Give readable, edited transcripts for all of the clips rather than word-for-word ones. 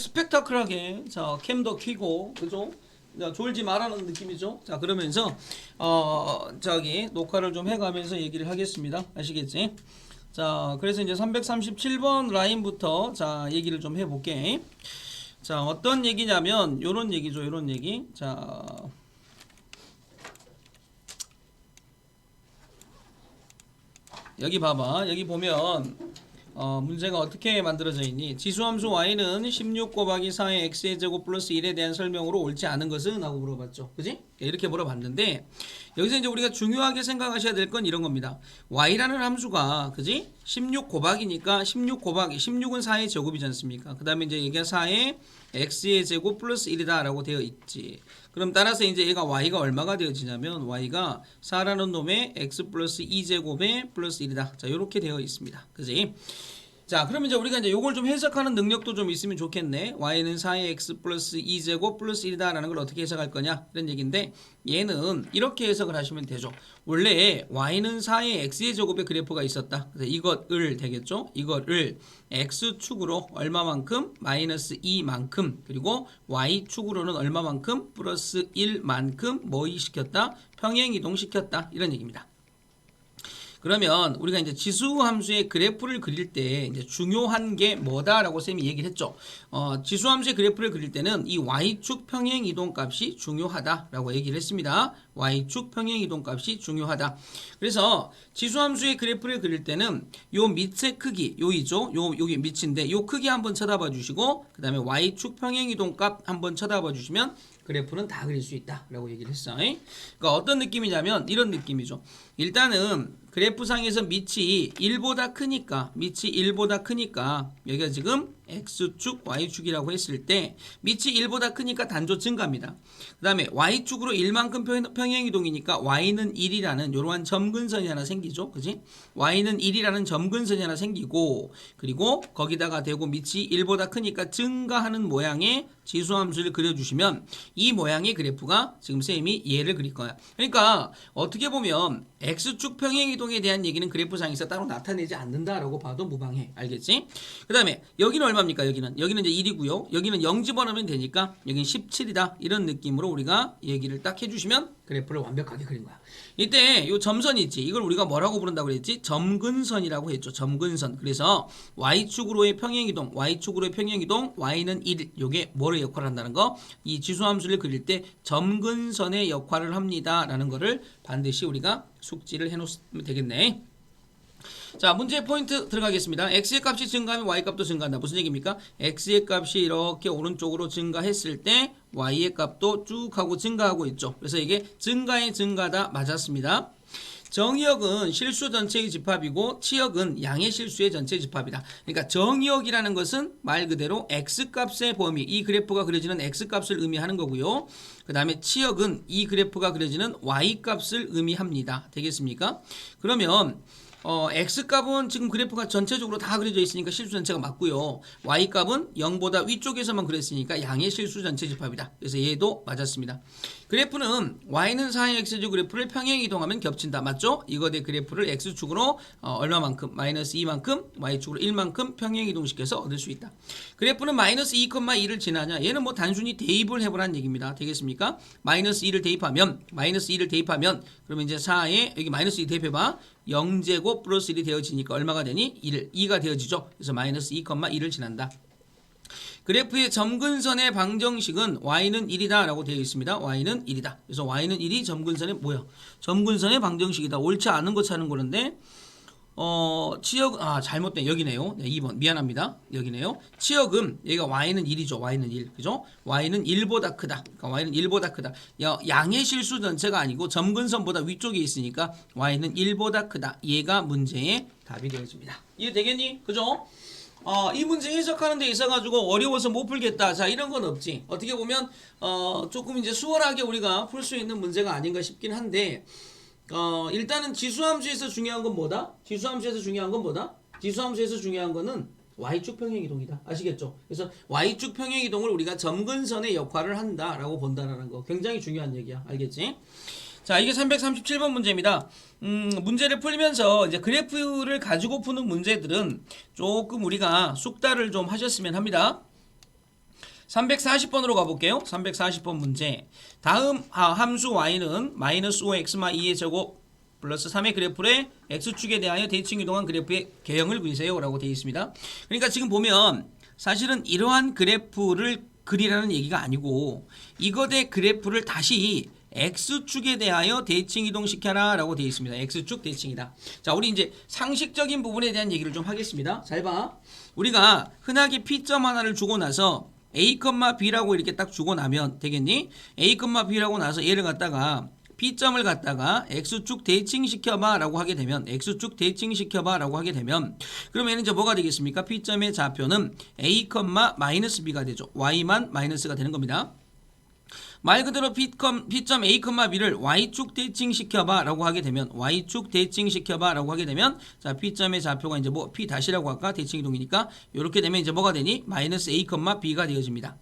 스펙타클하게 자 캠도 켜고 그죠? 자, 졸지 말라는 느낌이죠. 자 그러면서 저기 녹화를 좀 해가면서 얘기를 하겠습니다. 아시겠지? 자 그래서 이제 337번 라인부터 자 얘기를 좀 해볼게. 자 어떤 얘기냐면 요런 얘기죠. 요런 얘기. 자 여기 봐봐. 여기 보면 문제가 어떻게 만들어져 있니? 지수함수 y는 16 곱하기 4의 x의 제곱 플러스 1에 대한 설명으로 옳지 않은 것은? 하고 물어봤죠. 그지? 이렇게 물어봤는데 여기서 이제 우리가 중요하게 생각하셔야 될 건 이런 겁니다. y라는 함수가 그지? 16 곱하기니까 16 곱하기 16은 4의 제곱이지 않습니까? 그 다음에 이제 얘가 4의 x의 제곱 플러스 1이다 라고 되어 있지. 그럼 따라서 이제 얘가 y가 얼마가 되어지냐면 y가 4라는 놈의 x 플러스 2제곱의 플러스 1이다. 자, 요렇게 되어 있습니다. 그지? 자, 그러면 이제 우리가 이제 요걸 좀 해석하는 능력도 좀 있으면 좋겠네. y는 4의 x 플러스 2제곱 플러스 1이다 라는 걸 어떻게 해석할 거냐? 이런 얘기인데 얘는 이렇게 해석을 하시면 되죠. 원래 y는 4의 x의 제곱의 그래프가 있었다. 그래서 이것을 되겠죠? 이것을 x축으로 얼마만큼? 마이너스 2만큼 그리고 y축으로는 얼마만큼? 플러스 1만큼 뭐 시켰다? 평행이동 시켰다. 이런 얘기입니다. 그러면 우리가 이제 지수함수의 그래프를 그릴 때 이제 중요한 게 뭐다라고 쌤이 얘기를 했죠. 지수함수의 그래프를 그릴 때는 이 y축 평행 이동 값이 중요하다라고 얘기를 했습니다. y축 평행 이동 값이 중요하다. 그래서 지수함수의 그래프를 그릴 때는 요 밑의 크기, 요이죠. 여기 밑인데 요 크기 한번 쳐다봐 주시고 그다음에 y축 평행 이동 값 한번 쳐다봐 주시면 그래프는 다 그릴 수 있다라고 얘기를 했어. 그러니까 어떤 느낌이냐면 이런 느낌이죠. 일단은 그래프상에서 밑이 1보다 크니까 여기가 지금 x축, y축이라고 했을 때 밑이 1보다 크니까 단조 증가입니다. 그 다음에 y축으로 1만큼 평행이동이니까 y는 1이라는 이러한 점근선이 하나 생기죠. 그지? y는 1이라는 점근선이 하나 생기고 그리고 거기다가 대고 밑이 1보다 크니까 증가하는 모양의 지수함수를 그려주시면 이 모양의 그래프가 지금 쌤이 얘를 그릴 거야. 그러니까 어떻게 보면 x축 평행이동에 대한 얘기는 그래프상에서 따로 나타내지 않는다라고 봐도 무방해. 알겠지? 그 다음에 여기는 얼마입니까? 여기는 이제 1이고요. 여기는 0 집어넣으면 되니까 여기는 17이다. 이런 느낌으로 우리가 얘기를 딱 해주시면 그래프를 완벽하게 그린 거야. 이때 요 점선이 있지. 이걸 우리가 뭐라고 부른다고 그랬지? 점근선이라고 했죠. 점근선. 그래서 y축으로의 평행이동, y는 1. 요게 뭐를 역할을 한다는 거? 이 지수함수를 그릴 때 점근선의 역할을 합니다. 라는 거를 반드시 우리가 숙지를 해놓으면 되겠네. 자, 문제 포인트 들어가겠습니다. x의 값이 증가하면 y 값도 증가한다. 무슨 얘기입니까? x의 값이 이렇게 오른쪽으로 증가했을 때 y의 값도 쭉 하고 증가하고 있죠. 그래서 이게 증가의 증가다. 맞았습니다. 정의역은 실수 전체의 집합이고 치역은 양의 실수의 전체 집합이다. 그러니까 정의역이라는 것은 말 그대로 x값의 범위, 이 그래프가 그려지는 x값을 의미하는 거고요. 그 다음에 치역은 이 그래프가 그려지는 y값을 의미합니다. 되겠습니까? 그러면 x값은 지금 그래프가 전체적으로 다 그려져 있으니까 실수 전체가 맞고요. y값은 0보다 위쪽에서만 그렸으니까 양의 실수 전체 집합이다. 그래서 얘도 맞았습니다. 그래프는 y는 4의 x축 그래프를 평행 이동하면 겹친다. 맞죠? 이것의 그래프를 x축으로 얼마만큼? 마이너스 2만큼, y축으로 1만큼 평행 이동시켜서 얻을 수 있다. 그래프는 마이너스 2,2를 지나냐? 얘는 뭐 단순히 대입을 해보라는 얘기입니다. 되겠습니까? 마이너스 2를 대입하면 그러면 이제 4에 여기 마이너스 2 대입해봐. 0제곱 플러스 1이 되어지니까 얼마가 되니? 2가 되어지죠. 그래서 마이너스 2,2를 지난다. 그래프의 점근선의 방정식은 y는 1이다 라고 되어 있습니다. y는 1이다. 그래서 y는 1이 점근선의 뭐야? 점근선의 방정식이다. 옳지 않은 거 찾는 거는데 치역 잘못된 여기네요. 네, 2번 미안합니다. 여기네요. 치역은 여기가 y는 1이죠. y는 1. 그죠? y는 1보다 크다. 그러니까 y는 1보다 크다. 양의 실수 전체가 아니고 점근선보다 위쪽에 있으니까 y는 1보다 크다. 얘가 문제의 답이 되어집니다. 이해되겠니? 그죠? 이 문제 해석하는 데 있어가지고 어려워서 못 풀겠다. 자, 이런 건 없지. 어떻게 보면, 조금 이제 수월하게 우리가 풀 수 있는 문제가 아닌가 싶긴 한데, 일단은 지수함수에서 중요한 건 뭐다? 지수함수에서 중요한 거는 y축 평행이동이다. 아시겠죠? 그래서 y축 평행이동을 우리가 점근선의 역할을 한다라고 본다라는 거. 굉장히 중요한 얘기야. 알겠지? 자, 이게 337번 문제입니다. 문제를 풀면서 이제 그래프를 가지고 푸는 문제들은 조금 우리가 숙달을 좀 하셨으면 합니다. 340번으로 가볼게요. 340번 문제. 다음 함수 y는 마이너스 5x마2의 제곱 플러스 3의 그래프의 x축에 대하여 대칭 이동한 그래프의 개형을 그리세요 라고 되어 있습니다. 그러니까 지금 보면 사실은 이러한 그래프를 그리라는 얘기가 아니고 이것의 그래프를 다시 x축에 대하여 대칭 이동시켜라 라고 되어 있습니다. x축 대칭이다. 자, 우리 이제 상식적인 부분에 대한 얘기를 좀 하겠습니다. 잘 봐. 우리가 흔하게 P점 하나를 주고 나서 A, B라고 이렇게 딱 주고 나면 되겠니? A, B라고 나서 얘를 갖다가 P점을 갖다가 X축 대칭시켜봐 라고 하게 되면 X축 대칭시켜봐 라고 하게 되면 그러면 이제 뭐가 되겠습니까? P점의 좌표는 A, B가 되죠. Y만 마이너스가 되는 겁니다. 말 그대로 P점 A, B를 Y축 대칭시켜봐 라고 하게 되면 Y축 대칭시켜봐 라고 하게 되면 자 P점의 좌표가 이제 뭐 P 다시라고 할까? 대칭이동이니까 이렇게 되면 이제 뭐가 되니? 마이너스 A, B가 되어집니다.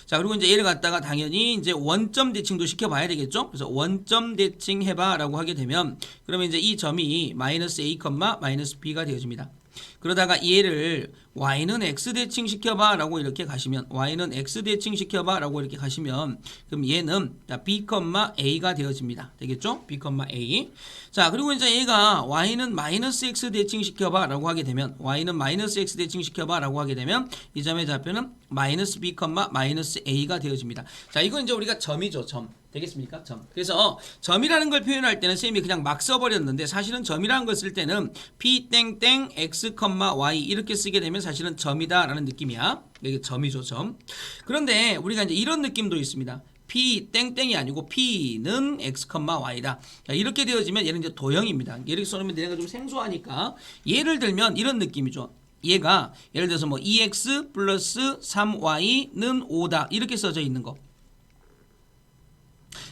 자, 그리고 이제 얘를 갖다가 당연히 이제 원점 대칭도 시켜봐야 되겠죠? 그래서 원점 대칭 해봐 라고 하게 되면 그러면 이제 이 점이 마이너스 A, 마이너스 B가 되어집니다. 그러다가 얘를 y는 x 대칭 시켜봐 라고 이렇게 가시면 y는 x 대칭 시켜봐 라고 이렇게 가시면 그럼 얘는 b, a가 되어집니다. 되겠죠? b, a. 자, 그리고 이제 얘가 y는 마이너스 x 대칭 시켜봐 라고 하게 되면 y는 마이너스 x 대칭 시켜봐 라고 하게 되면 이 점의 좌표는 마이너스 b, 마이너스 a가 되어집니다. 자, 이건 이제 우리가 점이죠. 점. 되겠습니까? 점. 그래서 점이라는 걸 표현할 때는 쌤이 그냥 막 써버렸는데 사실은 점이라는 걸 쓸 때는 p 땡땡 x, y 이렇게 쓰게 되면 사실은 점이다 라는 느낌이야. 이게 점이죠. 점. 그런데 우리가 이제 이런 느낌도 있습니다. p 땡땡이 아니고 p는 x, y다. 자, 이렇게 되어지면 얘는 이제 도형입니다. 이렇게 써놓으면 내가 좀 생소하니까 예를 들면 이런 느낌이죠. 얘가 예를 들어서 뭐 2x 플러스 3y는 5다 이렇게 써져 있는 거.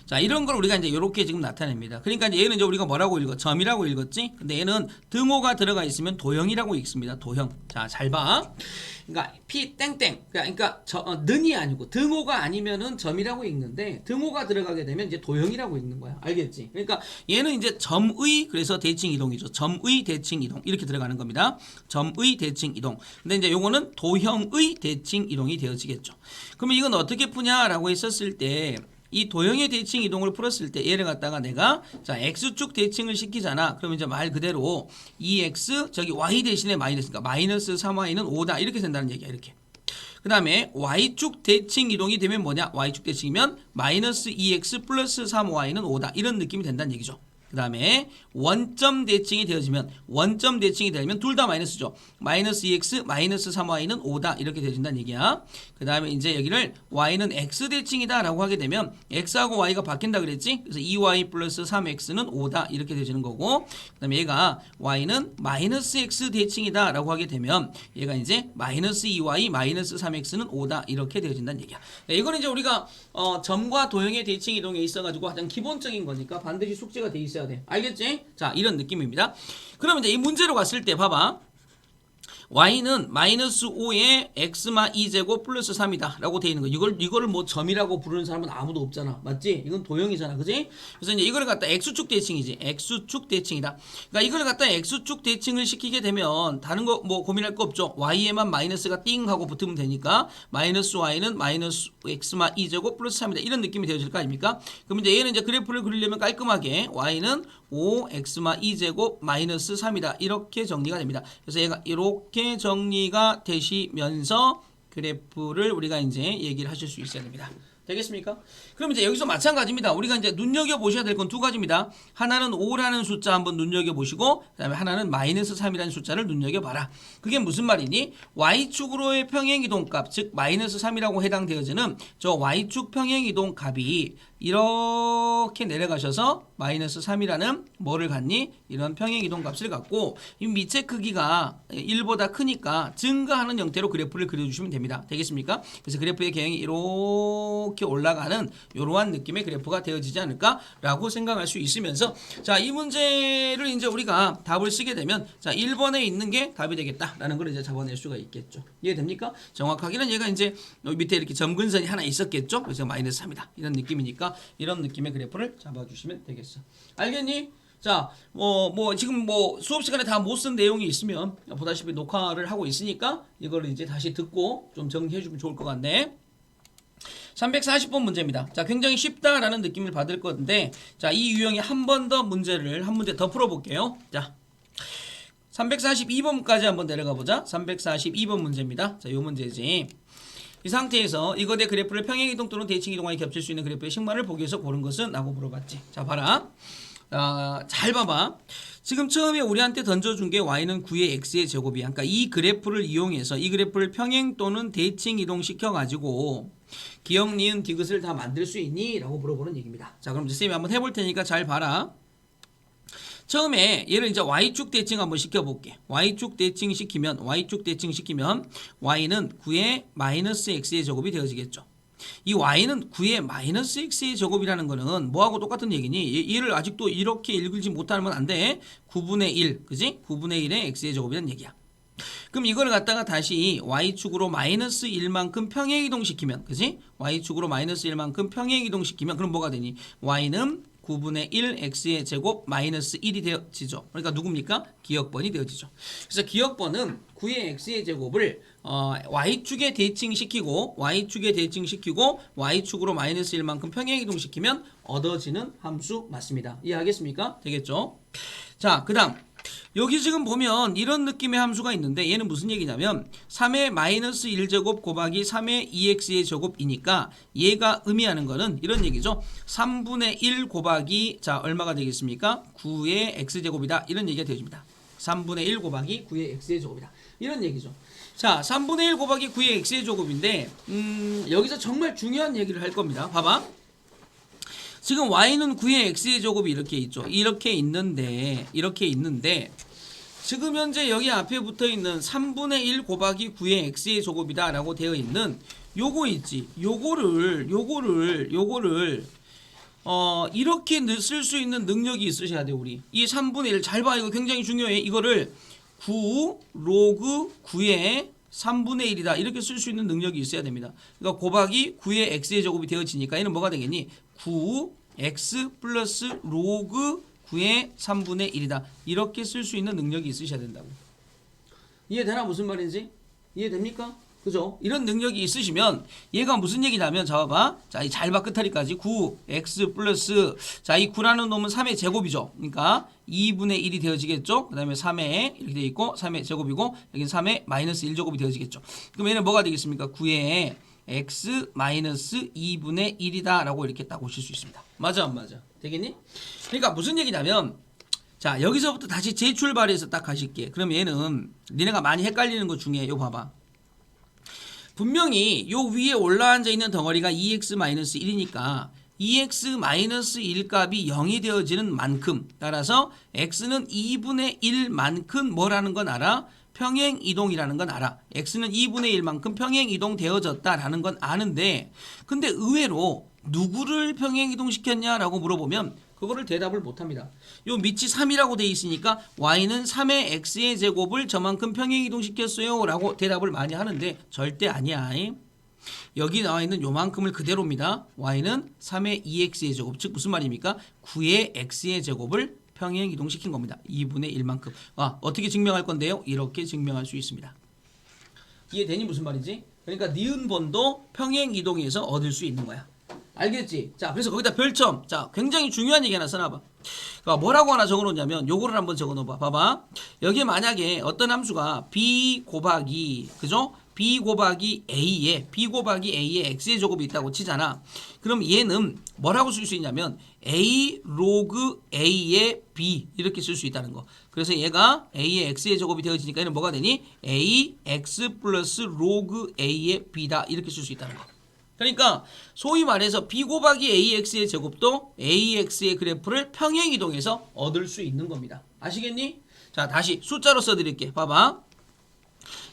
자, 이런 걸 우리가 이제 이렇게 지금 나타냅니다. 그러니까 이제 얘는 이제 우리가 뭐라고 읽어? 점이라고 읽었지? 근데 얘는 등호가 들어가 있으면 도형이라고 읽습니다. 도형. 자, 잘 봐. 그러니까 p 땡땡. 그러니까 는이 아니고 등호가 아니면은 점이라고 읽는데 등호가 들어가게 되면 이제 도형이라고 읽는 거야. 알겠지? 그러니까 얘는 이제 점의 그래서 대칭 이동이죠. 점의 대칭 이동 이렇게 들어가는 겁니다. 점의 대칭 이동. 근데 이제 요거는 도형의 대칭 이동이 되어지겠죠. 그러면 이건 어떻게 푸냐라고 했었을 때 이 도형의 대칭 이동을 풀었을 때 얘를 갖다가 내가 자 x축 대칭을 시키잖아. 그러면 이제 말 그대로 2x 저기 y 대신에 마이너스니까 마이너스 3y는 5다 이렇게 된다는 얘기야. 이렇게. 그 다음에 y축 대칭 이동이 되면 뭐냐? y축 대칭이면 마이너스 2x 플러스 3y는 5다 이런 느낌이 된다는 얘기죠. 그 다음에 원점 대칭이 되어지면 원점 대칭이 되면 둘 다 마이너스죠. 마이너스 2x 마이너스 3y는 5다 이렇게 되어진다는 얘기야. 그 다음에 이제 여기를 y는 x 대칭이다 라고 하게 되면 x하고 y가 바뀐다 그랬지. 그래서 2y 플러스 3x는 5다 이렇게 되어지는 거고 그 다음에 얘가 y는 마이너스 x 대칭이다 라고 하게 되면 얘가 이제 마이너스 2y 마이너스 3x는 5다 이렇게 되어진다는 얘기야. 네, 이거는 이제 우리가 점과 도형의 대칭 이동에 있어가지고 가장 기본적인 거니까 반드시 숙제가 돼 있어야 돼. 알겠지? 자, 이런 느낌입니다. 그러면 이제 이 문제로 갔을 때 봐봐. y는 마이너스 5에 x마 2제곱 플러스 3이다 라고 되어 있는 거. 이거를 뭐 점이라고 부르는 사람은 아무도 없잖아. 맞지? 이건 도형이잖아. 그지? 그래서 이제 이거를 갖다 x축 대칭이지. x축 대칭이다. 그러니까 이걸 갖다 x축 대칭을 시키게 되면 다른 거 뭐 고민할 거 없죠. y에만 마이너스가 띵 하고 붙으면 되니까 마이너스 y는 마이너스 x마 2제곱 플러스 3이다. 이런 느낌이 되어질 거 아닙니까? 그럼 이제 얘는 이제 그래프를 그리려면 깔끔하게 y는 5x마 2제곱 마이너스 3이다. 이렇게 정리가 됩니다. 그래서 얘가 이렇게 정리가 되시면서 그래프를 우리가 이제 얘기를 하실 수 있어야 됩니다. 되겠습니까? 그럼 이제 여기서 마찬가지입니다. 우리가 이제 눈여겨보셔야 될 건 두 가지입니다. 하나는 5라는 숫자 한번 눈여겨보시고 그 다음에 하나는 마이너스 3이라는 숫자를 눈여겨봐라. 그게 무슨 말이니? y축으로의 평행이동값 즉 마이너스 3이라고 해당되어지는 저 y축 평행이동 값이 이렇게 내려가셔서 마이너스 3이라는 뭐를 갖니? 이런 평행이동 값을 갖고 이 밑에 크기가 1보다 크니까 증가하는 형태로 그래프를 그려주시면 됩니다. 되겠습니까? 그래서 그래프의 개형이 이렇게 올라가는 이러한 느낌의 그래프가 되어지지 않을까라고 생각할 수 있으면서 자, 이 문제를 이제 우리가 답을 쓰게 되면 자, 1번에 있는 게 답이 되겠다라는 걸 이제 잡아낼 수가 있겠죠. 이해됩니까? 정확하게는 얘가 이제 밑에 이렇게 점근선이 하나 있었겠죠. 그래서 마이너스 3이다. 이런 느낌이니까 이런 느낌의 그래프를 잡아주시면 되겠어. 알겠니? 자, 지금 수업 시간에 다 못 쓴 내용이 있으면 보다시피 녹화를 하고 있으니까 이걸 이제 다시 듣고 좀 정리해주면 좋을 것 같네. 340번 문제입니다. 자, 굉장히 쉽다라는 느낌을 받을 건데, 자, 이 유형의 한 번 더 문제를 한 문제 더 풀어볼게요. 자, 342번까지 한번 내려가 보자. 342번 문제입니다. 자, 요 문제지. 이 상태에서 이거대 그래프를 평행이동 또는 대칭이동하여 겹칠 수 있는 그래프의 식만을 보기 위해서 고른 것은? 라고 물어봤지. 자, 봐라. 잘 봐봐. 지금 처음에 우리한테 던져준 게 y는 9의 x의 제곱이야. 그러니까 이 그래프를 이용해서 이 그래프를 평행 또는 대칭 이동시켜가지고 기억, 니은, 디귿을 다 만들 수 있니? 라고 물어보는 얘기입니다. 자, 그럼 이제 쌤이 한번 해볼 테니까 잘 봐라. 처음에 얘를 이제 y축 대칭 한번 시켜볼게. y축 대칭 시키면 y는 9의 마이너스 x의 제곱이 되어지겠죠. 이 y는 9의 마이너스 x의 제곱이라는 거는 뭐하고 똑같은 얘기니? 얘를 아직도 이렇게 읽지 못하면 안 돼. 9분의 1, 그지? 9분의 1의 x의 제곱이라는 얘기야. 그럼 이걸 갖다가 다시 y축으로 마이너스 1만큼 평행이동시키면, 그지? y축으로 마이너스 1만큼 평행이동시키면 그럼 뭐가 되니? y는 9분의 1 x의 제곱 마이너스 1이 되어지죠. 그러니까 누굽니까? 기억번이 되어지죠. 그래서 기억번은 9의 x의 제곱을 y축에 대칭시키고 y축으로 마이너스 1만큼 평행이동시키면 얻어지는 함수 맞습니다. 이해하겠습니까? 되겠죠? 자, 그 다음 여기 지금 보면 이런 느낌의 함수가 있는데 얘는 무슨 얘기냐면 3의 마이너스 1제곱 곱하기 3의 2x의 제곱이니까 얘가 의미하는 거는 이런 얘기죠. 3분의 1 곱하기 자 얼마가 되겠습니까? 9의 x제곱이다. 이런 얘기가 되어집니다. 3분의 1 곱하기 9의 x의 제곱이다. 이런 얘기죠. 자, 3분의 1 곱하기 9의 x의 제곱인데 여기서 정말 중요한 얘기를 할 겁니다. 봐봐. 지금 y는 9의 x의 제곱이 이렇게 있죠. 이렇게 있는데 지금 현재 여기 앞에 붙어 있는 3분의 1 곱하기 9의 x의 제곱이다 라고 되어 있는 요거 있지. 요거를 이렇게 쓸 수 있는 능력이 있으셔야 돼. 우리 이 3분의 1 잘 봐. 이거 굉장히 중요해. 이거를 9 로그 9의 3분의 1이다 이렇게 쓸 수 있는 능력이 있어야 됩니다. 그러니까 곱하기 9의 x의 제곱이 되어지니까 얘는 뭐가 되겠니? 9x 플러스 로그 9의 3분의 1이다. 이렇게 쓸 수 있는 능력이 있으셔야 된다고. 이해되나? 무슨 말인지? 이해됩니까? 그죠? 이런 능력이 있으시면 얘가 무슨 얘기냐면 잡아봐. 자, 이 잘 봐. 끝다리까지 9x 플러스 자, 이 9라는 놈은 3의 제곱이죠. 그러니까 2분의 1이 되어지겠죠. 그 다음에 3의 이렇게 되어 있고 3의 제곱이고 여기는 3의 마이너스 1제곱이 되어지겠죠. 그럼 얘는 뭐가 되겠습니까? 9의 x 마이너스 2분의 1이다 라고 이렇게 딱 오실 수 있습니다. 맞아 안 맞아? 되겠니? 그러니까 무슨 얘기냐면 자, 여기서부터 다시 재출발해서 딱 가실게. 그럼 얘는 니네가 많이 헷갈리는 것 중에 요 봐봐. 분명히 요 위에 올라앉아 있는 덩어리가 2x-1이니까 2x-1 값이 0이 되어지는 만큼 따라서 x는 2분의 1만큼 뭐라는 건 알아? 평행이동이라는 건 알아. x는 2분의 1만큼 평행이동 되어졌다라는 건 아는데 근데 의외로 누구를 평행이동시켰냐라고 물어보면 그거를 대답을 못합니다. 요 밑이 3이라고 돼 있으니까 y는 3의 x의 제곱을 저만큼 평행이동시켰어요 라고 대답을 많이 하는데 절대 아니야. 여기 나와 있는 요만큼을 그대로입니다. y는 3의 2x의 제곱 즉 무슨 말입니까? 9의 x의 제곱을 평행이동시킨 겁니다. 2분의 1만큼. 어떻게 증명할 건데요? 이렇게 증명할 수 있습니다. 이해되니 무슨 말이지? 그러니까 니은번도 평행이동에서 얻을 수 있는 거야. 알겠지? 자, 그래서 거기다 별점. 자, 굉장히 중요한 얘기 하나 써놔봐. 그러니까 뭐라고 하나 적어놓냐면 요거를 한번 적어놓아봐. 봐봐. 여기에 만약에 어떤 함수가 b 곱하기 그죠? b 곱하기 a에 x의 제곱이 있다고 치잖아. 그럼 얘는 뭐라고 쓸 수 있냐면 a 로그 a의 b 이렇게 쓸 수 있다는 거. 그래서 얘가 a의 x의 제곱이 되어지니까 얘는 뭐가 되니? a x 플러스 로그 a의 b다 이렇게 쓸 수 있다는 거. 그러니까 소위 말해서 b 곱하기 ax의 제곱도 ax의 그래프를 평행이동해서 얻을 수 있는 겁니다. 아시겠니? 자, 다시 숫자로 써드릴게. 봐봐.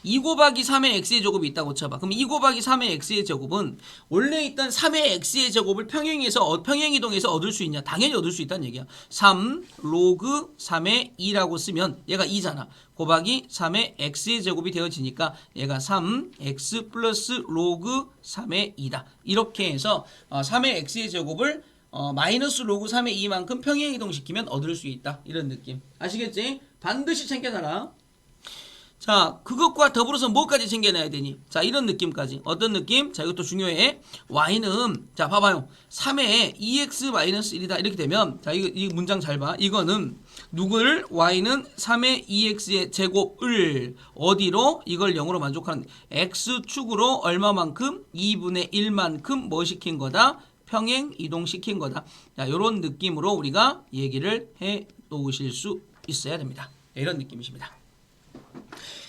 2 곱하기 3의 x의 제곱이 있다고 쳐봐. 그럼 2 곱하기 3의 x의 제곱은 원래 있던 3의 x의 제곱을 평행이동해서 얻을 수 있냐? 당연히 얻을 수 있다는 얘기야. 3 로그 3의 2라고 쓰면 얘가 2잖아. 곱하기 3의 x의 제곱이 되어지니까 얘가 3x 플러스 로그 3의 2다. 이렇게 해서 3의 x의 제곱을 마이너스 로그 3의 2만큼 평행이동시키면 얻을 수 있다. 이런 느낌. 아시겠지? 반드시 챙겨놔라. 자, 그것과 더불어서 뭐까지 챙겨내야 되니? 자, 이런 느낌까지. 어떤 느낌? 자, 이것도 중요해. y는, 자, 봐봐요. 3에 2x-1이다. 이렇게 되면, 자, 이 문장 잘 봐. 이거는, 누구를? y는 3의 2x의 제곱을, 어디로? 이걸 0으로 만족하는, x축으로 얼마만큼? 2분의 1만큼 뭐 시킨 거다? 평행 이동시킨 거다. 자, 요런 느낌으로 우리가 얘기를 해 놓으실 수 있어야 됩니다. 이런 느낌이십니다.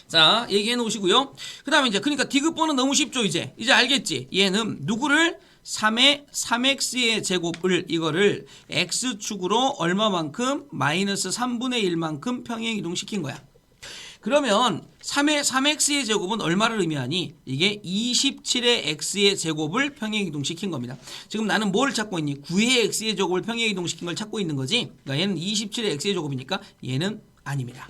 자, 얘기해 놓으시고요. 그 다음에 이제, 그러니까 디귿번은 너무 쉽죠, 이제. 이제 알겠지? 얘는 누구를? 3의 3x의 제곱을, 이거를 x축으로 얼마만큼? 마이너스 3분의 1만큼 평행 이동시킨 거야. 그러면 3의 3x의 제곱은 얼마를 의미하니? 이게 27의 x의 제곱을 평행 이동시킨 겁니다. 지금 나는 뭘 찾고 있니? 9의 x의 제곱을 평행 이동시킨 걸 찾고 있는 거지. 그러니까 얘는 27의 x의 제곱이니까 얘는 아닙니다.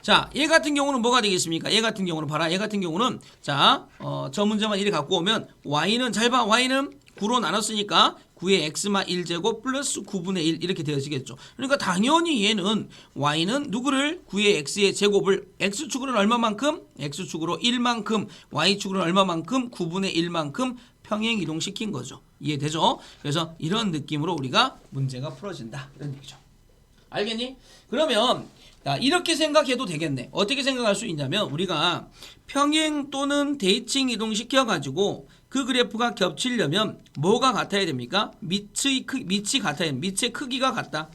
자, 얘 같은 경우는 뭐가 되겠습니까? 얘 같은 경우는 봐라. 얘 같은 경우는 자, 저 문제만 이렇게 갖고 오면 y는 잘 봐. y는 9로 나눴으니까 9의 x마 1제곱 플러스 9분의 1 이렇게 되어지겠죠. 그러니까 당연히 얘는 y는 누구를? 9의 x의 제곱을 x축으로는 얼마만큼? x축으로 1만큼, y축으로는 얼마만큼? 9분의 1만큼 평행 이동시킨 거죠. 이해되죠? 그래서 이런 느낌으로 우리가 문제가 풀어진다. 이런 얘기죠. 알겠니? 그러면 자, 이렇게 생각해도 되겠네. 어떻게 생각할 수 있냐면 우리가 평행 또는 대칭 이동시켜가지고 그 그래프가 겹치려면 뭐가 같아야 됩니까? 밑의 크기가 같다.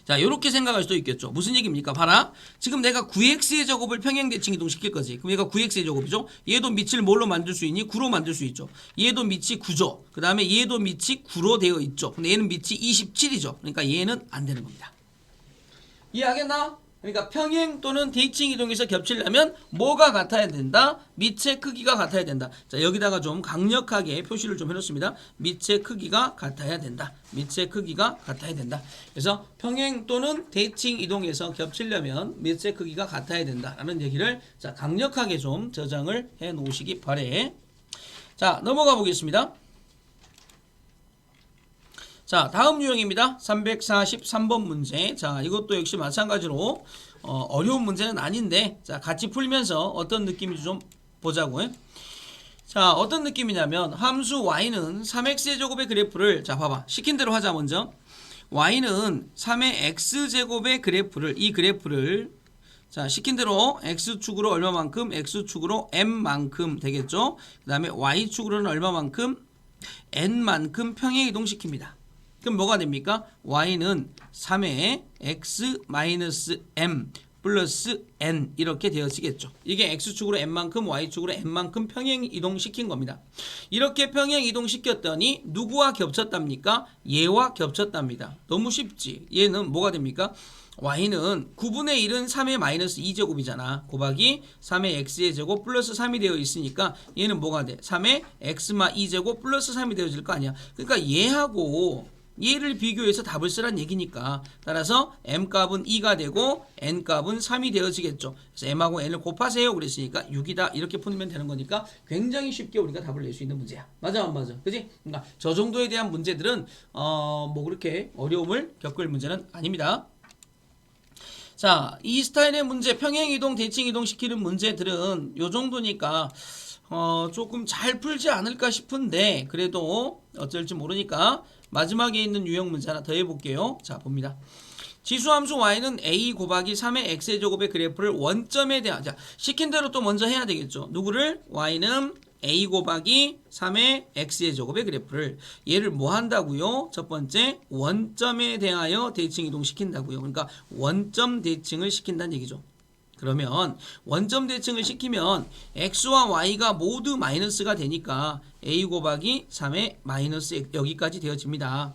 자, 이렇게 생각할 수도 있겠죠. 무슨 얘기입니까? 봐라. 지금 내가 9x의 제곱을 평행 대칭 이동시킬 거지. 그럼 얘가 9x의 제곱이죠. 얘도 밑을 뭘로 만들 수 있니? 9로 만들 수 있죠. 얘도 밑이 9죠. 그 다음에 얘도 밑이 9로 되어 있죠. 근데 얘는 밑이 27이죠. 그러니까 얘는 안 되는 겁니다. 이해하겠나? 그러니까 평행 또는 대칭 이동에서 겹치려면 뭐가 같아야 된다? 밑의 크기가 같아야 된다. 자, 여기다가 좀 강력하게 표시를 좀 해놓습니다. 밑의 크기가 같아야 된다. 밑의 크기가 같아야 된다. 그래서 평행 또는 대칭 이동에서 겹치려면 밑의 크기가 같아야 된다라는 얘기를 자, 강력하게 좀 저장을 해 놓으시기 바래. 자, 넘어가 보겠습니다. 자, 다음 유형입니다. 343번 문제. 자, 이것도 역시 마찬가지로 어려운 문제는 아닌데 자, 같이 풀면서 어떤 느낌인지 좀 보자고요. 자, 어떤 느낌이냐면 함수 y는 3x의 제곱의 그래프를 자, 봐봐. 시킨 대로 하자 먼저. y는 3의 x제곱의 그래프를 이 그래프를 자, 시킨 대로 x축으로 얼마만큼? x축으로 m만큼 되겠죠. 그 다음에 y축으로는 얼마만큼? n만큼 평행 이동시킵니다. 그럼 뭐가 됩니까? y는 3의 x-m 플러스 n 이렇게 되어지겠죠. 이게 x축으로 n만큼 y축으로 n만큼 평행 이동시킨 겁니다. 이렇게 평행 이동시켰더니 누구와 겹쳤답니까? 얘와 겹쳤답니다. 너무 쉽지? 얘는 뭐가 됩니까? y는 9분의 1은 3의 마이너스 2제곱이잖아. 곱하기 3의 x의 제곱 플러스 3이 되어 있으니까 얘는 뭐가 돼? 3의 x마 2제곱 플러스 3이 되어질 거 아니야. 그러니까 얘하고 얘를 비교해서 답을 쓰란 얘기니까 따라서 m값은 2가 되고 n값은 3이 되어지겠죠. 그래서 m하고 n을 곱하세요 그랬으니까 6이다 이렇게 풀면 되는 거니까 굉장히 쉽게 우리가 답을 낼 수 있는 문제야. 맞아 안 맞아? 그지? 그러니까 저 정도에 대한 문제들은 뭐 그렇게 어려움을 겪을 문제는 아닙니다. 자, 이 스타일의 문제 평행이동 대칭이동 시키는 문제들은 요 정도니까 조금 잘 풀지 않을까 싶은데 그래도 어쩔지 모르니까 마지막에 있는 유형 문제 하나 더 해볼게요. 자, 봅니다. 지수함수 y는 a 곱하기 3의 x의 제곱의 그래프를 원점에 대한 자, 시킨 대로 또 먼저 해야 되겠죠. 누구를? y는 a 곱하기 3의 x의 제곱의 그래프를 얘를 뭐 한다고요? 첫 번째 원점에 대하여 대칭 이동시킨다고요. 그러니까 원점 대칭을 시킨다는 얘기죠. 그러면 원점 대칭을 시키면 x와 y가 모두 마이너스가 되니까 a 곱하기 3의 마이너스 여기까지 되어집니다.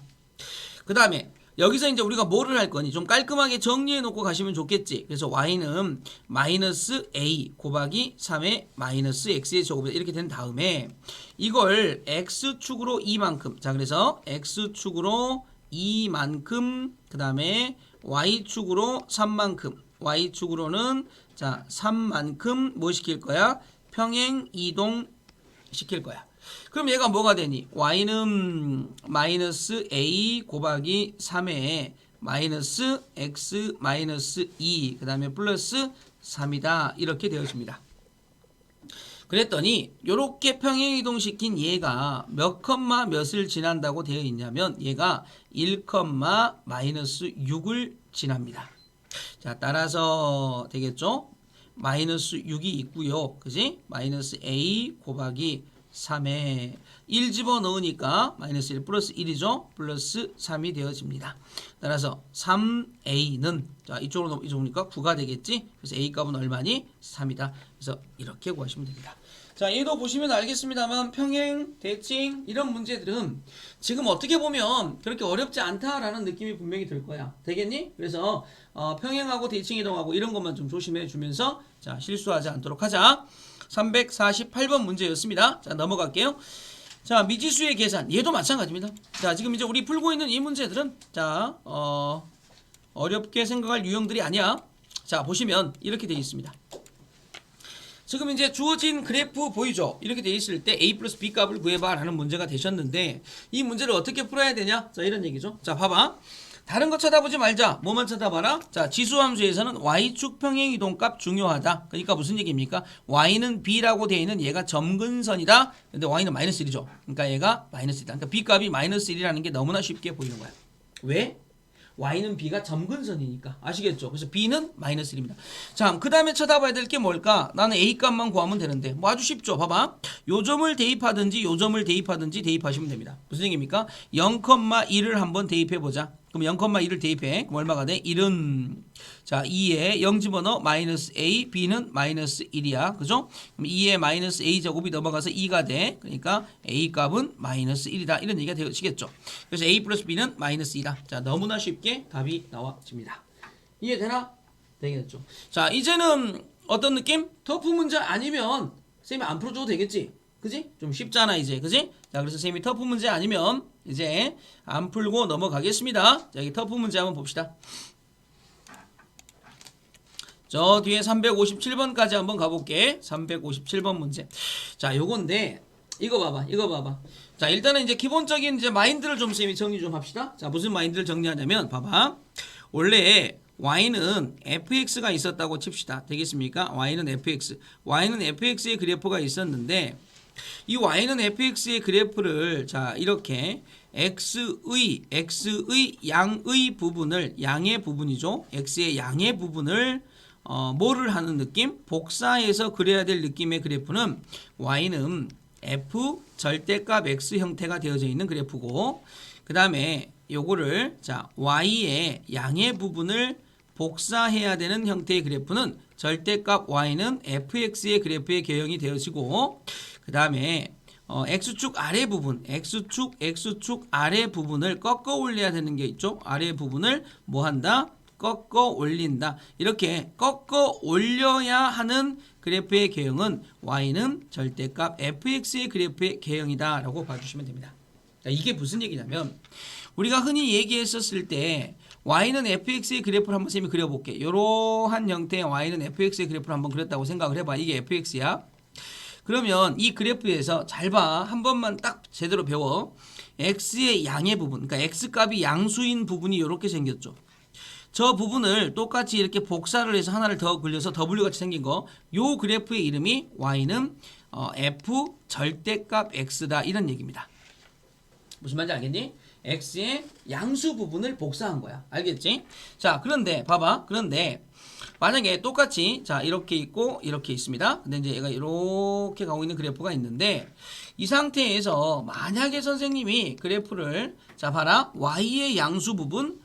그 다음에 여기서 이제 우리가 뭐를 할 거니? 좀 깔끔하게 정리해 놓고 가시면 좋겠지. 그래서 y는 마이너스 a 곱하기 3의 마이너스 x의 제곱이다. 이렇게 된 다음에 이걸 x축으로 2만큼 자, 그래서 x축으로 2만큼 그 다음에 y축으로 3만큼 y축으로는 자 3만큼 뭐 시킬 거야? 평행 이동 시킬 거야. 그럼 얘가 뭐가 되니? y는 마이너스 a 곱하기 3에 마이너스 x 마이너스 2 그 다음에 플러스 3이다. 이렇게 되어집니다. 그랬더니 요렇게 평행이동시킨 얘가 몇 컴마 몇을 지난다고 되어 있냐면 얘가 1, 마이너스 6을 지납니다. 자, 따라서 되겠죠? 마이너스 6이 있고요. 그지? 마이너스 A 곱하기 3에 1 집어넣으니까 마이너스 1 플러스 1이죠. 플러스 3이 되어집니다. 따라서 3A는 자 이쪽으로 넘으니까 9가 되겠지. 그래서 A 값은 얼마니? 3이다. 그래서 이렇게 구하시면 됩니다. 자, 얘도 보시면 알겠습니다만 평행, 대칭 이런 문제들은 지금 어떻게 보면 그렇게 어렵지 않다라는 느낌이 분명히 들 거야. 되겠니? 그래서 평행하고 대칭 이동하고 이런 것만 좀 조심해 주면서 자 실수하지 않도록 하자. 348번 문제였습니다. 자, 넘어갈게요. 자, 미지수의 계산. 얘도 마찬가지입니다. 자, 지금 이제 우리 풀고 있는 이 문제들은 자, 어렵게 생각할 유형들이 아니야. 자, 보시면 이렇게 되어 있습니다. 지금 이제 주어진 그래프 보이죠? 이렇게 되어 있을 때 A 플러스 B 값을 구해봐 라는 문제가 되셨는데 이 문제를 어떻게 풀어야 되냐? 자, 이런 얘기죠. 자, 봐봐. 다른 거 쳐다보지 말자. 뭐만 쳐다봐라? 자, 지수함수에서는 Y축 평행이동값 중요하다. 그러니까 무슨 얘기입니까? Y는 B라고 되어 있는 얘가 점근선이다. 근데 Y는 마이너스 1이죠. 그러니까 얘가 마이너스 1이다. 그러니까 B 값이 마이너스 1이라는 게 너무나 쉽게 보이는 거야. 왜? Y는 B가 점근선이니까. 아시겠죠? 그래서 B는 마이너스 1입니다. 자, 그 다음에 쳐다봐야 될 게 뭘까? 나는 A 값만 구하면 되는데. 뭐 아주 쉽죠? 봐봐. 요 점을 대입하든지 요 점을 대입하든지 대입하시면 됩니다. 무슨 얘기입니까? 0,1을 한번 대입해보자. 그럼 0,1을 대입해. 그럼 얼마가 돼? 1은 자 2에 0 집어넣어 마이너스 A, B는 마이너스 1이야. 그죠? 그럼 2에 마이너스 A 제곱이 넘어가서 2가 돼. 그러니까 A 값은 마이너스 1이다. 이런 얘기가 되시겠죠. 그래서 A 플러스 B는 마이너스 2다. 자, 너무나 쉽게 답이 나와집니다. 이해되나? 되겠죠. 자, 이제는 어떤 느낌? 터프 문제 아니면 쌤이 안 풀어줘도 되겠지? 그지? 좀 쉽잖아 이제. 그지? 자, 그래서 쌤이 터프 문제 아니면 이제 안 풀고 넘어가겠습니다. 자, 여기 터프 문제 한번 봅시다. 저 뒤에 357번까지 한번 가볼게. 357번 문제. 자, 요건데 이거 봐봐. 이거 봐봐. 자, 일단은 이제 기본적인 이제 마인드를 좀 쌤이 정리 좀 합시다. 자, 무슨 마인드를 정리하냐면 봐봐. 원래 y는 fx가 있었다고 칩시다. 되겠습니까? y는 fx. y는 fx의 그래프가 있었는데 이 y는 fx의 그래프를 자 이렇게 x의 양의 부분을 양의 부분이죠. x의 양의 부분을 뭐를 하는 느낌? 복사해서 그려야 될 느낌의 그래프는 y는 f 절대값 x 형태가 되어져 있는 그래프고 그 다음에 요거를 자 y의 양의 부분을 복사해야 되는 형태의 그래프는 절대값 y는 fx의 그래프의 개형이 되어지고 그 다음에 x축 아래 부분 x축 아래 부분을 꺾어 올려야 되는 게 있죠. 아래 부분을 뭐 한다? 꺾어 올린다. 이렇게 꺾어 올려야 하는 그래프의 개형은 y는 절대값 fx의 그래프의 개형이다 라고 봐주시면 됩니다. 자, 이게 무슨 얘기냐면 우리가 흔히 얘기했었을 때 y는 fx의 그래프를 한번 쌤이 그려볼게. 이러한 형태의 y는 fx의 그래프를 한번 그렸다고 생각을 해봐. 이게 fx야. 그러면 이 그래프에서 잘 봐. 한 번만 딱 제대로 배워. x의 양의 부분, 그러니까 x값이 양수인 부분이 이렇게 생겼죠. 저 부분을 똑같이 이렇게 복사를 해서 하나를 더 그려서 W같이 생긴 거. 요 그래프의 이름이 y는 f 절대값 x다. 이런 얘기입니다. 무슨 말인지 알겠니? x의 양수 부분을 복사한 거야. 알겠지? 자, 그런데 봐봐. 그런데 만약에 똑같이 자 이렇게 있고 이렇게 있습니다. 근데 이제 얘가 이렇게 가고 있는 그래프가 있는데 이 상태에서 만약에 선생님이 그래프를 자 봐라. y의 양수 부분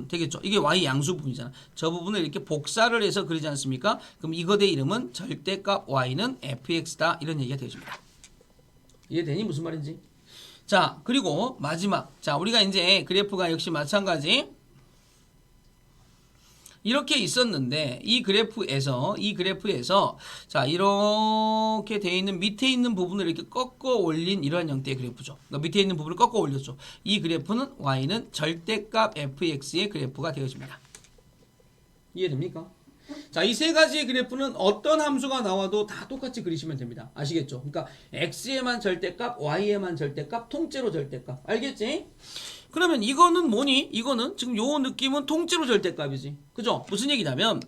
되겠죠? 이게 y 양수 부분이잖아. 저 부분을 이렇게 복사를 해서 그리지 않습니까? 그럼 이것의 이름은 절대값 y는 fx다. 이런 얘기가 되어집니다. 이해되니? 무슨 말인지? 자, 그리고 마지막. 자, 우리가 이제 그래프가 역시 마찬가지. 이렇게 있었는데 이 그래프에서 자 이렇게 되어 있는 밑에 있는 부분을 이렇게 꺾어 올린 이러한 형태의 그래프죠. 그러니까 밑에 있는 부분을 꺾어 올렸죠. 이 그래프는 y는 절대값 fx의 그래프가 되어집니다. 이해됩니까? 자, 이 세 가지의 그래프는 어떤 함수가 나와도 다 똑같이 그리시면 됩니다. 아시겠죠? 그러니까 x에만 절대값, y에만 절대값, 통째로 절대값. 알겠지? 그러면 이거는 뭐니? 이거는 지금 요 느낌은 통째로 절대값이지. 그죠? 무슨 얘기냐면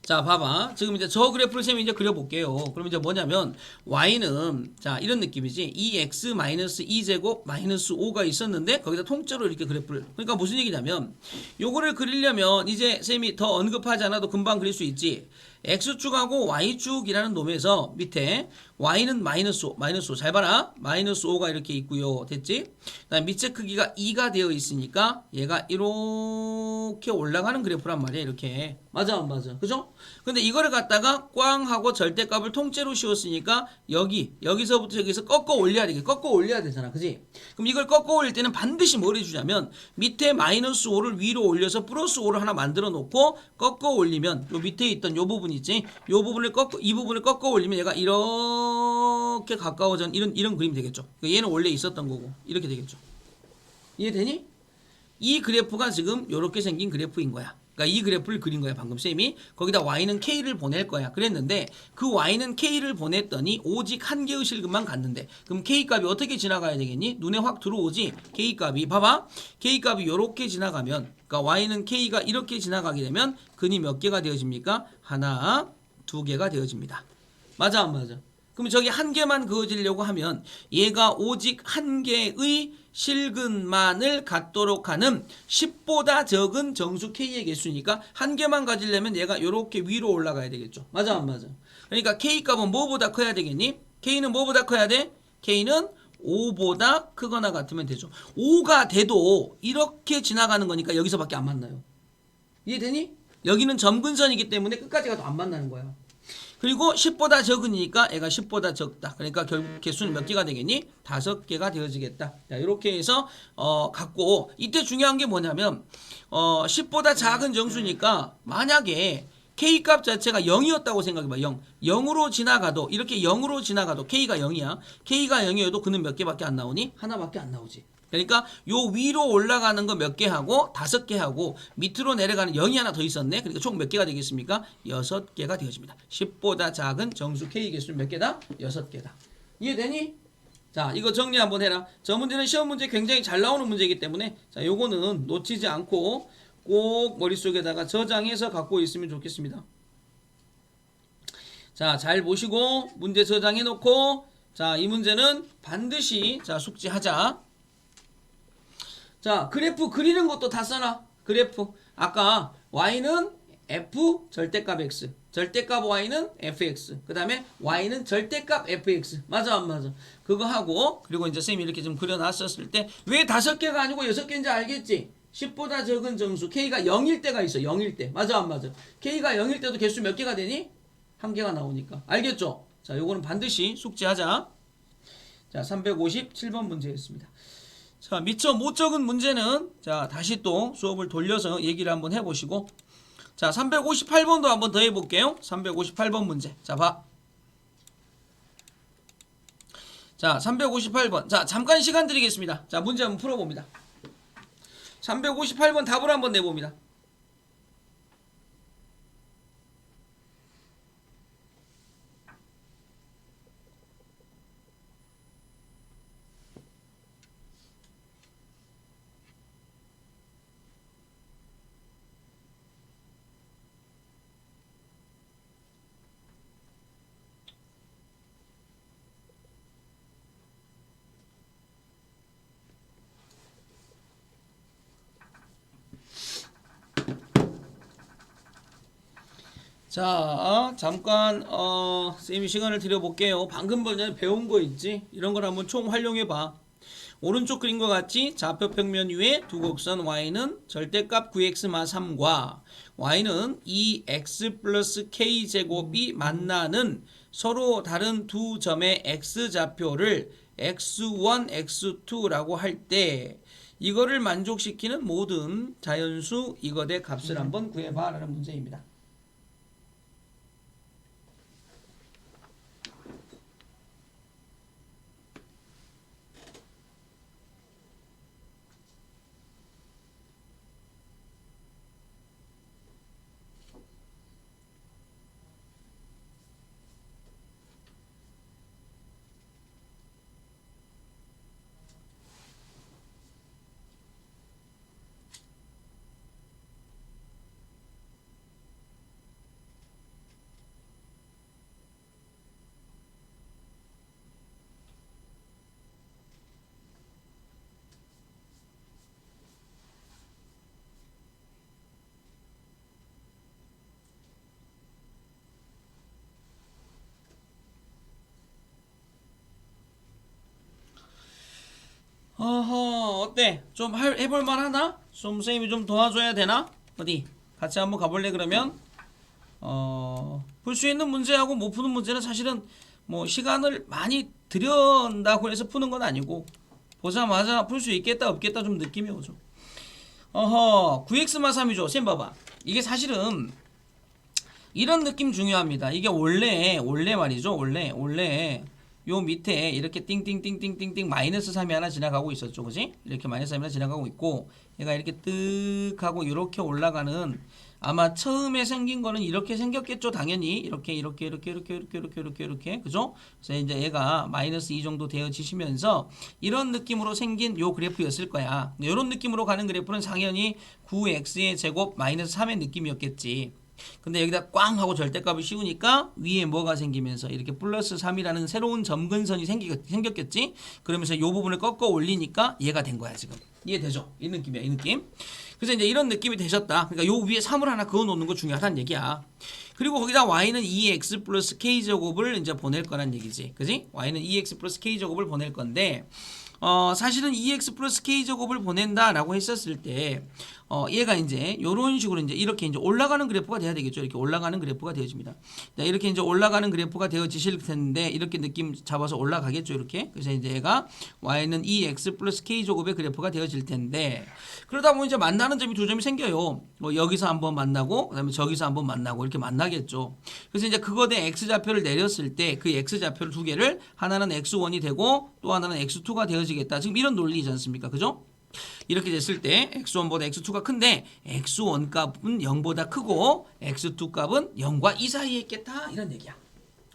자, 봐봐. 지금 이제 저 그래프를 쌤이 이제 그려볼게요. 그럼 이제 뭐냐면, y는, 자, 이런 느낌이지. 2x 마이너스 2제곱 마이너스 5가 있었는데, 거기다 통째로 이렇게 그래프를. 그러니까 무슨 얘기냐면, 요거를 그리려면, 이제 쌤이 더 언급하지 않아도 금방 그릴 수 있지. x축하고 y축이라는 놈에서 밑에 y는 마이너스 5, 마이너스 5. 잘 봐라. 마이너스 5가 이렇게 있고요. 됐지? 그다음 밑에 크기가 2가 되어 있으니까 얘가 이렇게 올라가는 그래프란 말이야. 이렇게. 맞아 안 맞아? 그죠? 근데 이거를 갖다가 꽝 하고 절대값을 통째로 씌웠으니까 여기서부터 여기서 꺾어 올려야 되겠 꺾어 올려야 되잖아. 그지? 그럼 이걸 꺾어 올릴 때는 반드시 뭘 해주냐면 밑에 마이너스 5를 위로 올려서 플러스 5를 하나 만들어 놓고 꺾어 올리면 요 밑에 있던 요 부분 있지? 이 부분을 꺾어 올리면 얘가 이렇게 가까워진 이런 그림이 되겠죠. 그러니까 얘는 원래 있었던 거고 이렇게 되겠죠. 이해되니? 이 그래프가 지금 이렇게 생긴 그래프인 거야. 그러니까 이 그래프를 그린 거야. 방금 쌤이. 거기다 y는 k를 보낼 거야. 그랬는데 그 y는 k를 보냈더니 오직 한 개의 실금만 갔는데 그럼 k 값이 어떻게 지나가야 되겠니? 눈에 확 들어오지. k 값이 봐봐. k 값이 이렇게 지나가면 그러니까 y는 k가 이렇게 지나가게 되면 근이 몇 개가 되어집니까? 하나, 두 개가 되어집니다. 맞아 안 맞아? 그럼 저기 한 개만 그어지려고 하면 얘가 오직 한 개의 실근만을 갖도록 하는 10보다 적은 정수 k의 개수니까 한 개만 가지려면 얘가 이렇게 위로 올라가야 되겠죠. 맞아 안 맞아? 그러니까 k 값은 뭐보다 커야 되겠니? k는 뭐보다 커야 돼? k는 5보다 크거나 같으면 되죠. 5가 돼도 이렇게 지나가는 거니까 여기서밖에 안 만나요. 이해되니? 여기는 점근선이기 때문에 끝까지 가도 안 만나는 거야. 그리고 10보다 적으니까 애가 10보다 적다. 그러니까 결국 개수는 몇 개가 되겠니? 5개가 되어지겠다. 자, 이렇게 해서 갖고 이때 중요한 게 뭐냐면 10보다 작은 정수니까 만약에 K값 자체가 0이었다고 생각해봐. 0. 0으로 지나가도 이렇게 0으로 지나가도 K가 0이야. K가 0이어도 그는 몇 개밖에 안 나오니? 하나밖에 안 나오지. 그러니까 요 위로 올라가는 거 몇 개 하고 5개 하고 밑으로 내려가는 0이 하나 더 있었네. 그러니까 총 몇 개가 되겠습니까? 6개가 되어집니다. 10보다 작은 정수 K 개수는 몇 개다? 6개다. 이해되니? 자, 이거 정리 한번 해라. 저 문제는 시험 문제 굉장히 잘 나오는 문제이기 때문에 자, 요거는 놓치지 않고 꼭 머릿속에다가 저장해서 갖고 있으면 좋겠습니다. 자, 잘 보시고 문제 저장해 놓고 자, 이 문제는 반드시 자, 숙지하자. 자, 그래프 그리는 것도 다 써놔. 그래프. 아까 y는 f 절대값 x. 절대값 y는 fx. 그 다음에 y는 절대값 fx. 맞아 안 맞아? 그거 하고 그리고 이제 쌤이 이렇게 좀 그려놨었을 때 왜 5개가 아니고 6개인지 알겠지? 10보다 적은 정수 k가 0일 때가 있어. 0일 때. 맞아 안 맞아? k가 0일 때도 개수 몇 개가 되니? 한 개가 나오니까. 알겠죠? 자, 요거는 반드시 숙지하자. 자, 357번 문제였습니다. 자, 미처 못 적은 문제는 자, 다시 또 수업을 돌려서 얘기를 한번 해보시고 자, 358번도 한번 더 해볼게요. 358번 문제. 자, 봐. 자, 358번. 자, 잠깐 시간 드리겠습니다. 자, 문제 한번 풀어봅니다. 358번 답을 한번 내봅니다. 자, 잠깐 쌤이 시간을 드려볼게요. 방금 전에 배운 거 있지? 이런 걸 한번 총 활용해봐. 오른쪽 그린 것 같지? 좌표 평면 위에 두 곡선 y는 절대값 9x 마 3과 y는 2x 플러스 k제곱이 만나는 서로 다른 두 점의 x좌표를 x1, x2라고 할 때 이거를 만족시키는 모든 자연수 이것의 값을 한번 구해봐 라는 문제입니다. 어허, 어때? 좀 해볼 만하나? 좀 선생님이 좀 도와줘야 되나? 어디? 같이 한번 가볼래 그러면? 풀 수 있는 문제하고 못 푸는 문제는 사실은 뭐 시간을 많이 들여온다고 해서 푸는 건 아니고 보자마자 풀 수 있겠다 없겠다 좀 느낌이 오죠. 어허, 9x마 3이죠. 쌤 봐봐. 이게 사실은 이런 느낌 중요합니다. 이게 원래 말이죠. 원래 요 밑에 이렇게 띵띵띵띵띵띵 마이너스 3이 하나 지나가고 있었죠. 그지? 이렇게 마이너스 3이 하나 지나가고 있고 얘가 이렇게 뜩 하고 이렇게 올라가는 아마 처음에 생긴 거는 이렇게 생겼겠죠. 당연히 이렇게 그죠? 그래서 이제 얘가 마이너스 2 정도 되어지시면서 이런 느낌으로 생긴 요 그래프였을 거야. 이런 느낌으로 가는 그래프는 당연히 9x의 제곱 마이너스 3의 느낌이었겠지. 근데 여기다 꽝 하고 절대값을 씌우니까 위에 뭐가 생기면서 이렇게 플러스 3이라는 새로운 점근선이 생겼겠지. 그러면서 이 부분을 꺾어 올리니까 얘가 된 거야 지금. 이해되죠? 이 느낌이야, 이 느낌. 그래서 이제 이런 느낌이 되셨다. 그러니까 요 위에 3을 하나 그어 놓는 거 중요하다는 얘기야. 그리고 거기다 y는 2x 플러스 k제곱을 이제 보낼 거란 얘기지. 그지? y는 2x 플러스 k제곱을 보낼 건데 사실은 2x 플러스 k제곱을 보낸다라고 했었을 때 얘가 이제 요런 식으로 이제 이렇게 이제 올라가는 그래프가 돼야 되겠죠. 이렇게 올라가는 그래프가 되어집니다. 자, 이렇게 이제 올라가는 그래프가 되어지실 텐데 이렇게 느낌 잡아서 올라가겠죠. 이렇게. 그래서 이제 얘가 y는 2x 플러스 k제곱의 그래프가 되어질 텐데 그러다 보면 이제 만나는 점이 두 점이 생겨요. 뭐 여기서 한번 만나고 그다음에 저기서 한번 만나고 이렇게 만나겠죠. 그래서 이제 그거 대 x좌표를 내렸을 때 그 x좌표를 두 개를 하나는 x1이 되고 또 하나는 x2가 되어지겠다. 지금 이런 논리이지 않습니까? 그죠? 이렇게 됐을 때 x1보다 x2가 큰데 x1 값은 0보다 크고 x2 값은 0과 2 사이에 있겠다 이런 얘기야.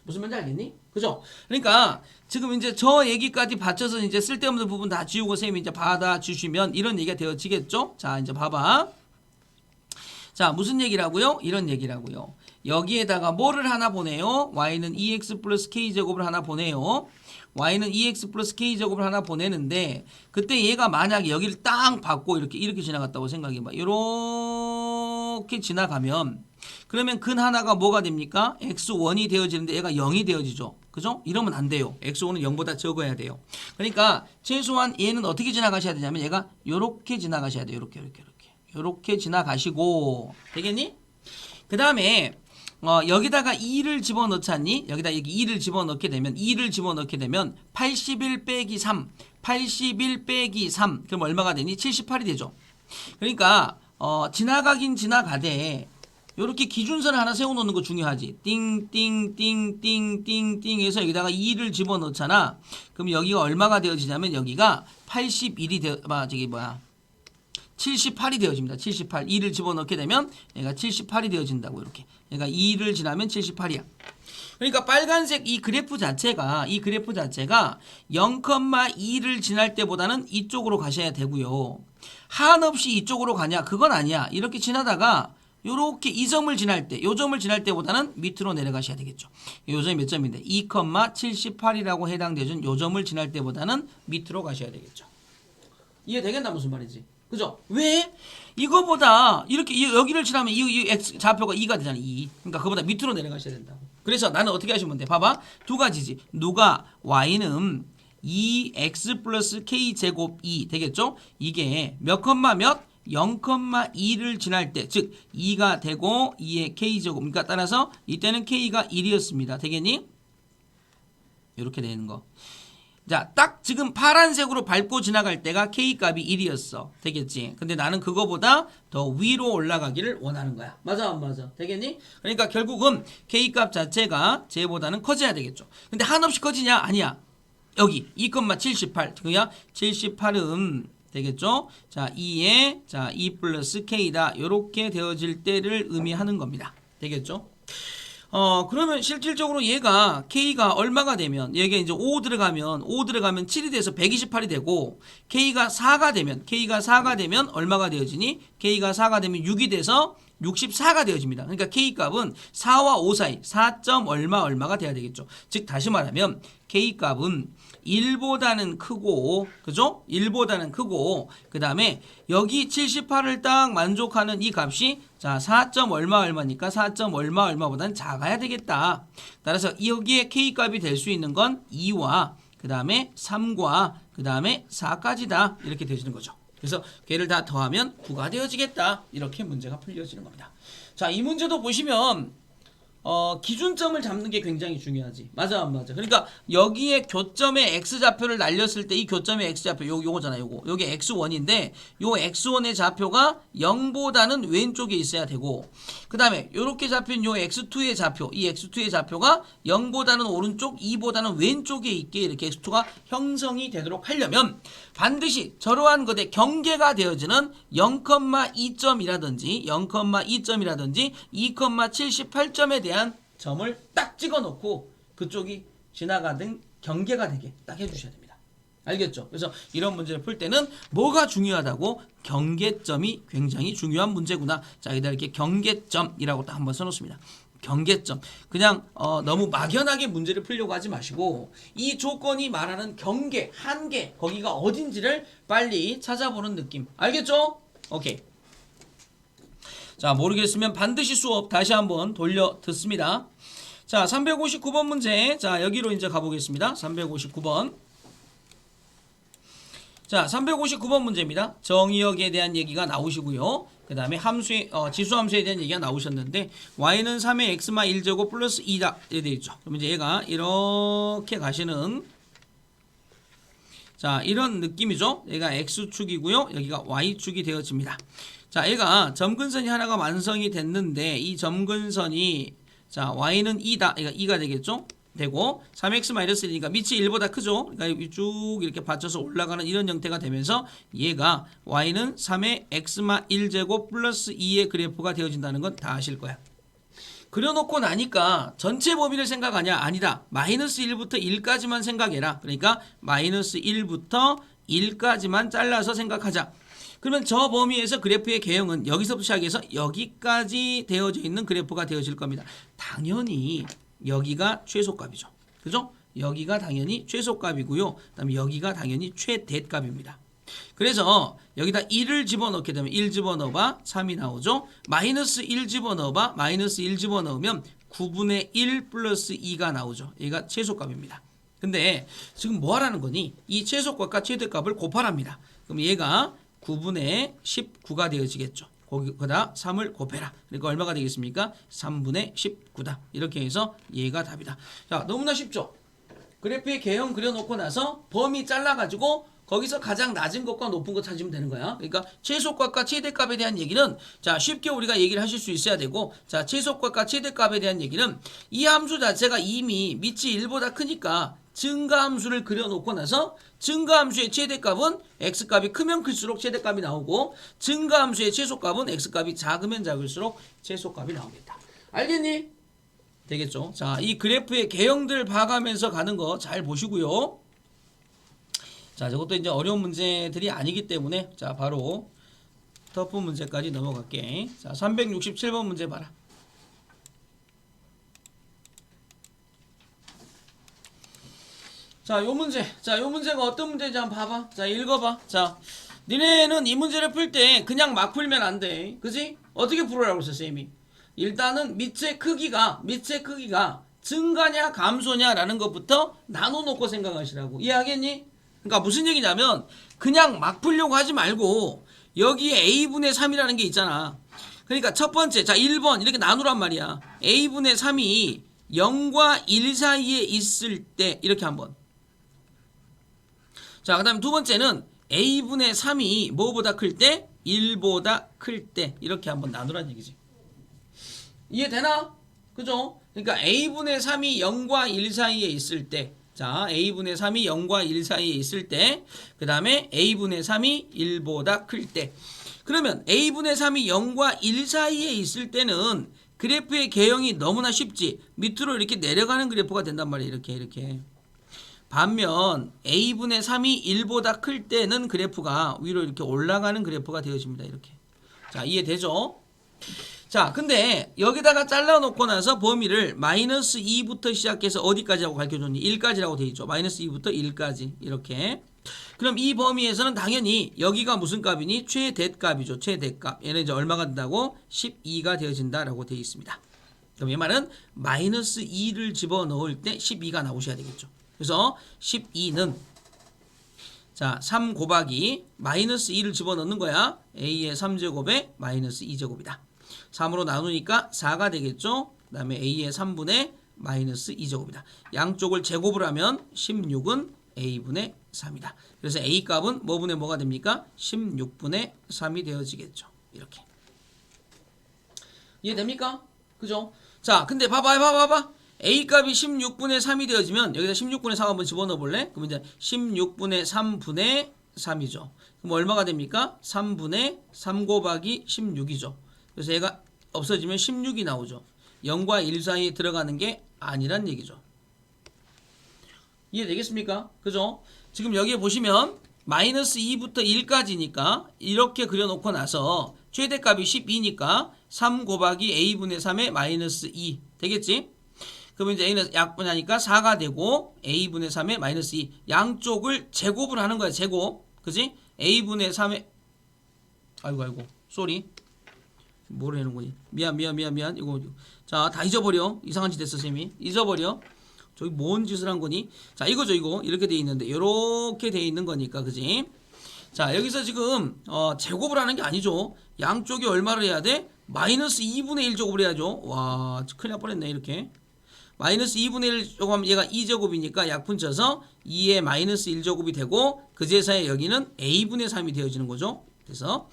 무슨 말인지 알겠니? 그죠? 그러니까 지금 이제 저 얘기까지 받쳐서 이제 쓸데없는 부분 다 지우고 쌤이 이제 받아주시면 이런 얘기가 되어지겠죠? 자, 이제 봐봐. 자, 무슨 얘기라고요? 이런 얘기라고요. 여기에다가 뭐를 하나 보내요? y는 2x 플러스 k제곱을 하나 보내요. y는 2x 플러스 k제곱을 하나 보내는데 그때 얘가 만약에 여기를 딱 받고 이렇게 지나갔다고 생각해봐. 이렇게 지나가면 그러면 근 하나가 뭐가 됩니까? x1이 되어지는데 얘가 0이 되어지죠. 그죠? 이러면 안 돼요. x1은 0보다 적어야 돼요. 그러니까 최소한 얘는 어떻게 지나가셔야 되냐면 얘가 요렇게 지나가셔야 돼요. 요렇게 지나가시고 되겠니? 그 다음에 여기다가 2를 집어넣잖니? 여기다 여기 2를 집어넣게 되면 81 빼기 3 그럼 얼마가 되니? 78이 되죠. 그러니까 지나가긴 지나가되 요렇게 기준선을 하나 세워놓는 거 중요하지. 띵띵띵띵띵띵 해서 여기다가 2를 집어넣잖아. 그럼 여기가 얼마가 되어지냐면 여기가 81이 78이 되어집니다. 78. 2를 집어넣게 되면 얘가 78이 되어진다고 이렇게. 얘가 2를 지나면 78이야. 그러니까 빨간색 이 그래프 자체가 0,2를 지날 때보다는 이쪽으로 가셔야 되고요. 한없이 이쪽으로 가냐? 그건 아니야. 이렇게 지나다가 요렇게 이 점을 지날 때, 요 점을 지날 때보다는 밑으로 내려가셔야 되겠죠. 요 점이 몇 점인데 2,78이라고 해당되는 요 점을 지날 때보다는 밑으로 가셔야 되겠죠. 이해되겠나 무슨 말인지. 그죠? 왜? 이거보다 이렇게 여기를 지나면 이 x 좌표가 2가 되잖아. 2. 그러니까 그거보다 밑으로 내려가셔야 된다고. 그래서 나는 어떻게 하시면 돼? 봐봐. 두 가지지. 누가 y는 2x 플러스 k 제곱 2 되겠죠? 이게 몇 컴마 몇? 0,2를 지날 때, 즉 2가 되고 2의 k 제곱. 그러니까 따라서 이때는 k가 1이었습니다. 되겠니? 이렇게 되는 거. 자, 딱 지금 파란색으로 밟고 지나갈 때가 K값이 1이었어. 되겠지? 근데 나는 그거보다 더 위로 올라가기를 원하는 거야. 맞아, 안 맞아? 되겠니? 그러니까 결국은 K값 자체가 쟤보다는 커져야 되겠죠. 근데 한없이 커지냐? 아니야. 여기 2,78. 그야 78은 되겠죠? 자, 2에 2 플러스 K다. 요렇게 되어질 때를 의미하는 겁니다. 되겠죠? 그러면 실질적으로 얘가 K가 얼마가 되면 얘가 이제 5 들어가면 7이 돼서 128이 되고 K가 4가 되면 얼마가 되어지니? K가 4가 되면 6이 돼서 64가 되어집니다. 그러니까 K값은 4와 5 사이 4점 얼마가 돼야 되겠죠. 즉 다시 말하면 K값은 1보다는 크고, 그죠? 1보다는 크고, 그 다음에 여기 78을 딱 만족하는 이 값이 자 4점 얼마니까 4점 얼마보다는 작아야 되겠다. 따라서 여기에 K값이 될 수 있는 건 2와 그 그 다음에 3과 그 다음에 4까지다 이렇게 되어지는 거죠. 그래서 걔를 다 더하면 9가 되어지겠다. 이렇게 문제가 풀려지는 겁니다. 자, 이 문제도 보시면 기준점을 잡는 게 굉장히 중요하지. 맞아, 안 맞아? 그러니까 여기에 교점의 x좌표를 날렸을 때 이 교점의 x좌표 요거잖아. 요게 x1인데 요 x1의 좌표가 0보다는 왼쪽에 있어야 되고, 그 다음에 요렇게 잡힌 요 x2의 좌표, 이 x2의 좌표가 0보다는 오른쪽, 2보다는 왼쪽에 있게 이렇게 x2가 형성이 되도록 하려면 반드시 저러한 것에 경계가 되어지는 0,2점이라든지 0,2점이라든지 2,78점에 대한 점을 딱 찍어 놓고 그쪽이 지나가든 경계가 되게 딱 해주셔야 됩니다. 알겠죠? 그래서 이런 문제를 풀 때는 뭐가 중요하다고? 경계점이 굉장히 중요한 문제구나. 자, 여기다 이렇게 경계점이라고 딱 한번 써놓습니다. 경계점. 그냥 너무 막연하게 문제를 풀려고 하지 마시고 이 조건이 말하는 경계, 한계, 거기가 어딘지를 빨리 찾아보는 느낌. 알겠죠? 오케이. 자, 모르겠으면 반드시 수업 다시 한번 돌려 듣습니다. 자, 359번 문제. 자, 여기로 이제 가보겠습니다. 359번. 자, 359번 문제입니다. 정의역에 대한 얘기가 나오시고요. 그 다음에 함수의, 지수함수에 대한 얘기가 나오셨는데, y는 3의 x마 1제곱 플러스 2다. 이렇게 되어 있죠. 그럼 이제 얘가 이렇게 가시는, 자, 이런 느낌이죠. 얘가 x축이고요. 여기가 y축이 되어집니다. 자, 얘가 점근선이 하나가 완성이 됐는데, 이 점근선이, 자, y는 2다. 그러니까 2가 되겠죠. 되고 3x-1이니까 밑이 1보다 크죠. 그러니까 쭉 이렇게 받쳐서 올라가는 이런 형태가 되면서 얘가 y는 3의 x마 1제곱 플러스 2의 그래프가 되어진다는 건 다 아실 거야. 그려놓고 나니까 전체 범위를 생각하냐? 아니다. 마이너스 1부터 1까지만 생각해라. 그러니까 마이너스 1부터 1까지만 잘라서 생각하자. 그러면 저 범위에서 그래프의 개형은 여기서부터 시작해서 여기까지 되어져 있는 그래프가 되어질 겁니다. 당연히 여기가 최소값이죠. 그죠? 여기가 당연히 최소값이고요. 그다음에 여기가 당연히 최대값입니다. 그래서 여기다 1을 집어넣게 되면 1 집어넣어봐 3이 나오죠. 마이너스 1 집어넣어봐 마이너스 1 집어넣으면 9분의 1 플러스 2가 나오죠. 얘가 최소값입니다. 근데 지금 뭐 하라는 거니? 이 최소값과 최대값을 곱하랍니다. 그럼 얘가 9분의 19가 되어지겠죠. 거기다 3을 곱해라. 그러니까 얼마가 되겠습니까? 3분의 19다. 이렇게 해서 얘가 답이다. 자, 너무나 쉽죠? 그래프의 개형 그려놓고 나서 범위 잘라가지고 거기서 가장 낮은 것과 높은 것 찾으면 되는 거야. 그러니까 최소값과 최대값에 대한 얘기는 자, 쉽게 우리가 얘기를 하실 수 있어야 되고, 자, 최소값과 최대값에 대한 얘기는 이 함수 자체가 이미 밑이 1보다 크니까 증가함수를 그려놓고 나서 증가함수의 최대값은 x값이 크면 클수록 최대값이 나오고 증가함수의 최소값은 x값이 작으면 작을수록 최소값이 나오겠다. 알겠니? 되겠죠? 자, 이 그래프의 개형들 봐가면서 가는 거 잘 보시고요. 자, 저것도 이제 어려운 문제들이 아니기 때문에 자, 바로 터프 문제까지 넘어갈게. 자, 367번 문제 봐라. 자, 요 문제. 자, 요 문제가 어떤 문제인지 한번 봐봐. 자, 읽어봐. 자, 니네는 이 문제를 풀 때 그냥 막 풀면 안 돼. 그지? 어떻게 풀으라고 했어, 쌤이? 일단은 밑의 크기가 증가냐 감소냐라는 것부터 나눠놓고 생각하시라고. 이해하겠니? 그러니까 무슨 얘기냐면 그냥 막 풀려고 하지 말고 여기에 a분의 3이라는 게 있잖아. 그러니까 첫 번째, 자, 1번 이렇게 나누란 말이야. a분의 3이 0과 1 사이에 있을 때 이렇게 한번. 자, 그 다음에 두 번째는 a분의 3이 뭐보다 클 때? 1보다 클 때 이렇게 한번 나누란 얘기지. 이해되나? 그죠? 그러니까 a분의 3이 0과 1 사이에 있을 때, 자, a분의 3이 0과 1 사이에 있을 때, 그 다음에 a분의 3이 1보다 클 때. 그러면 a분의 3이 0과 1 사이에 있을 때는 그래프의 개형이 너무나 쉽지. 밑으로 이렇게 내려가는 그래프가 된단 말이에요. 이렇게. 반면 a분의 3이 1보다 클 때는 그래프가 위로 이렇게 올라가는 그래프가 되어집니다. 이렇게. 자, 이해되죠? 자, 근데 여기다가 잘라놓고 나서 범위를 마이너스 2부터 시작해서 어디까지라고 가르쳐줬니? 1까지라고 되어 있죠. 마이너스 2부터 1까지 이렇게. 그럼 이 범위에서는 당연히 여기가 무슨 값이니? 최대값이죠. 최대값. 얘는 이제 얼마가 된다고? 12가 되어진다라고 되어 있습니다. 그럼 이 말은 마이너스 2를 집어넣을 때 12가 나오셔야 되겠죠. 그래서 12는 자, 3 곱하기 마이너스 2를 집어넣는 거야. a의 3제곱에 마이너스 2제곱이다. 3으로 나누니까 4가 되겠죠. 그 다음에 a의 3분의 마이너스 2제곱이다. 양쪽을 제곱을 하면 16은 a분의 3이다. 그래서 a 값은 뭐분의 뭐가 됩니까? 16분의 3이 되어지겠죠. 이렇게. 이해됩니까? 그죠? 자, 근데 봐봐. a 값이 16분의 3이 되어지면 여기다 16분의 3 한번 집어넣어 볼래? 그럼 이제 16분의 3분의 3이죠. 그럼 얼마가 됩니까? 3분의 3 곱하기 16이죠. 그래서 얘가 없어지면 16이 나오죠. 0과 1 사이에 들어가는 게 아니란 얘기죠. 이해되겠습니까? 그죠? 지금 여기에 보시면 마이너스 2부터 1까지니까 이렇게 그려놓고 나서 최대값이 12니까 3 곱하기 a분의 3의 마이너스 2 되겠지? 그러면 이제 a는 약분하니까 4가 되고 a분의 3의 마이너스 2 양쪽을 제곱을 하는 거야. 제곱. 그지? a분의 3의 아이고 쏘리 뭐를 하는 거니? 미안 이거 자 다 잊어버려. 이상한 짓 했어 쌤이. 잊어버려. 저기 뭔 짓을 한 거니? 자 이거죠. 이거 이렇게 돼 있는데 이렇게 돼 있는 거니까 그지? 자 여기서 지금 제곱을 하는 게 아니죠. 양쪽이 얼마를 해야 돼? 마이너스 2분의 1 제곱을 해야죠. 와 큰일 날 뻔했네. 이렇게 마이너스 2분의 1 제곱하면 얘가 2제곱이니까 약분 쳐서 2의 마이너스 1제곱이 되고 그제서야 여기는 a분의 3이 되어지는 거죠. 그래서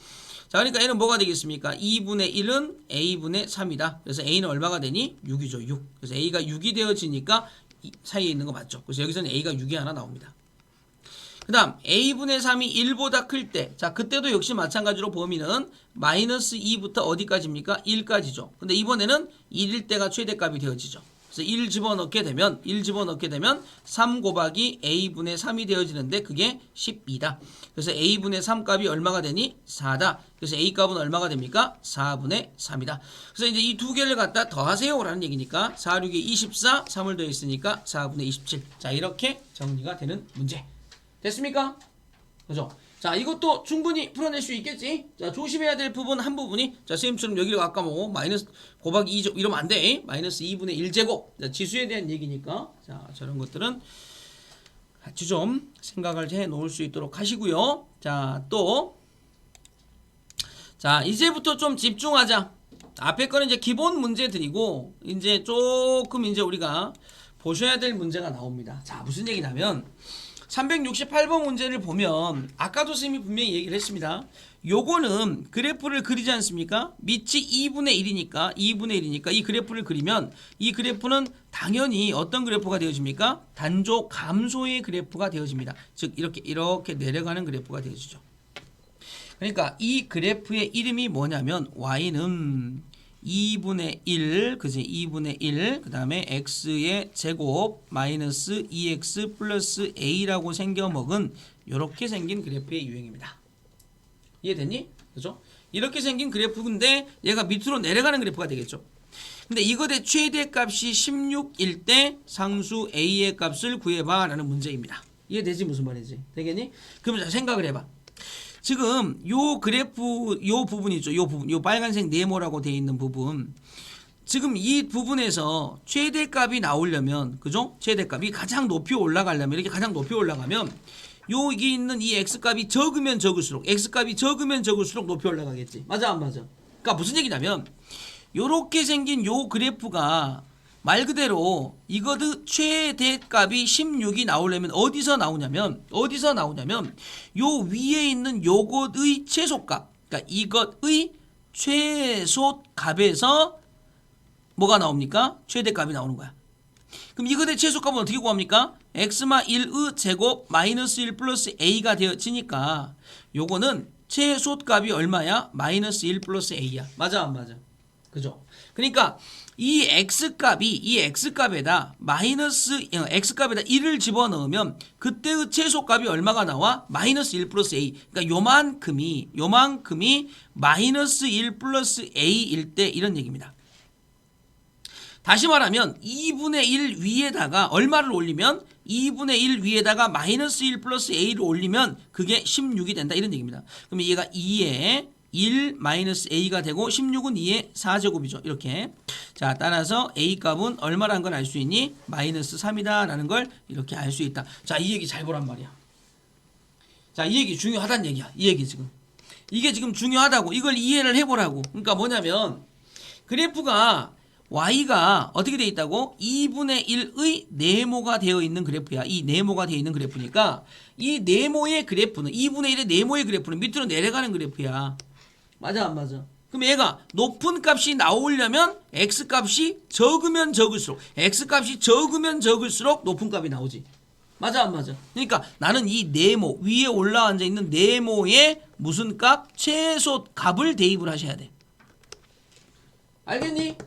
자 그러니까 얘는 뭐가 되겠습니까? 2분의 1은 a분의 3이다. 그래서 a는 얼마가 되니? 6이죠. 6. 그래서 a가 6이 되어지니까 사이에 있는 거 맞죠? 그래서 여기서는 a가 6이 하나 나옵니다. 그 다음 a분의 3이 1보다 클 때 자 그때도 역시 마찬가지로 범위는 마이너스 2부터 어디까지입니까? 1까지죠. 근데 이번에는 1일 때가 최대값이 되어지죠. 그래서 1 집어넣게 되면 3 곱하기 a분의 3이 되어지는데 그게 12다. 그래서 a분의 3 값이 얼마가 되니? 4다. 그래서 a 값은 얼마가 됩니까? 4분의 3이다. 그래서 이제 이 두 개를 갖다 더하세요 라는 얘기니까 4, 6에 24, 3을 더했으니까 4분의 27. 자 이렇게 정리가 되는 문제. 됐습니까? 그죠? 자 이것도 충분히 풀어낼 수 있겠지? 자 조심해야 될 부분 한 부분이 자 선생님처럼 여기를 아까 뭐 마이너스 곱하기 2 이러면 안 돼. 마이너스 2분의 1제곱 자, 지수에 대한 얘기니까 자 저런 것들은 같이 좀 생각을 해 놓을 수 있도록 하시고요. 자 또 자 이제부터 좀 집중하자. 앞에 거는 이제 기본 문제들이고 이제 조금 이제 우리가 보셔야 될 문제가 나옵니다. 자 무슨 얘기냐면 368번 문제를 보면 아까도 선생님이 분명히 얘기를 했습니다. 요거는 그래프를 그리지 않습니까? 밑이 2분의 1이니까 이 그래프를 그리면 이 그래프는 당연히 어떤 그래프가 되어집니까? 단조 감소의 그래프가 되어집니다. 즉 이렇게 내려가는 그래프가 되어지죠. 그러니까 이 그래프의 이름이 뭐냐면 y는 2분의 1, 그지? 2분의 1, 그 다음에 x의 제곱 마이너스 2x 플러스 a라고 생겨먹은 이렇게 생긴 그래프의 유형입니다. 이해됐니? 그죠? 이렇게 생긴 그래프인데 얘가 밑으로 내려가는 그래프가 되겠죠. 근데 이것의 최대값이 16일 때 상수 a의 값을 구해봐 라는 문제입니다. 이해되지? 무슨 말인지. 되겠니? 그럼 자 생각을 해봐. 지금 요 그래프 요 부분이죠. 요 부분 요 빨간색 네모라고 되어 있는 부분 지금 이 부분에서 최대값이 나오려면 그죠? 최대값이 가장 높이 올라가려면 이렇게 가장 높이 올라가면 여기 있는 이 x값이 적으면 적을수록 높이 올라가겠지. 맞아 안 맞아? 그러니까 무슨 얘기냐면 요렇게 생긴 요 그래프가 말 그대로 이거의 최대값이 16이 나오려면 어디서 나오냐면 요 위에 있는 요것의 최소값 그러니까 이것의 최소값에서 뭐가 나옵니까? 최대값이 나오는 거야. 그럼 이것의 최소값은 어떻게 구합니까? x마 1의 제곱 마이너스 1 플러스 a가 되어지니까 요거는 최소값이 얼마야? 마이너스 1 플러스 a야. 맞아 안 맞아? 그죠? 그러니까 이 x값에다 x값에다 1을 집어넣으면 그때의 최소값이 얼마가 나와? 마이너스 1 플러스 a. 그러니까 요만큼이 마이너스 1 플러스 a일 때 이런 얘기입니다. 다시 말하면 2분의 1 위에다가 얼마를 올리면 2분의 1 위에다가 마이너스 1 플러스 a를 올리면 그게 16이 된다 이런 얘기입니다. 그러면 얘가 2에 1 마이너스 a가 되고 16은 2의 4제곱이죠. 이렇게. 자, 따라서 a 값은 얼마라는 걸 알 수 있니? 마이너스 3이다 라는 걸 이렇게 알 수 있다. 자, 이 얘기 잘 보란 말이야. 자, 이 얘기 중요하다는 얘기야. 이 얘기 지금. 이게 지금 중요하다고. 이걸 이해를 해보라고. 그러니까 뭐냐면 그래프가 y가 어떻게 돼 있다고? 2분의 1의 네모가 되어 있는 그래프야. 이 네모가 되어 있는 그래프니까 이 네모의 그래프는 2분의 1의 네모의 그래프는 밑으로 내려가는 그래프야. 맞아 안 맞아? 그럼 얘가 높은 값이 나오려면 x값이 적으면 적을수록 x값이 적으면 적을수록 높은 값이 나오지. 맞아 안 맞아? 그러니까 나는 이 네모 위에 올라앉아 있는 네모의 무슨 값? 최소 값을 대입을 하셔야 돼. 알겠니?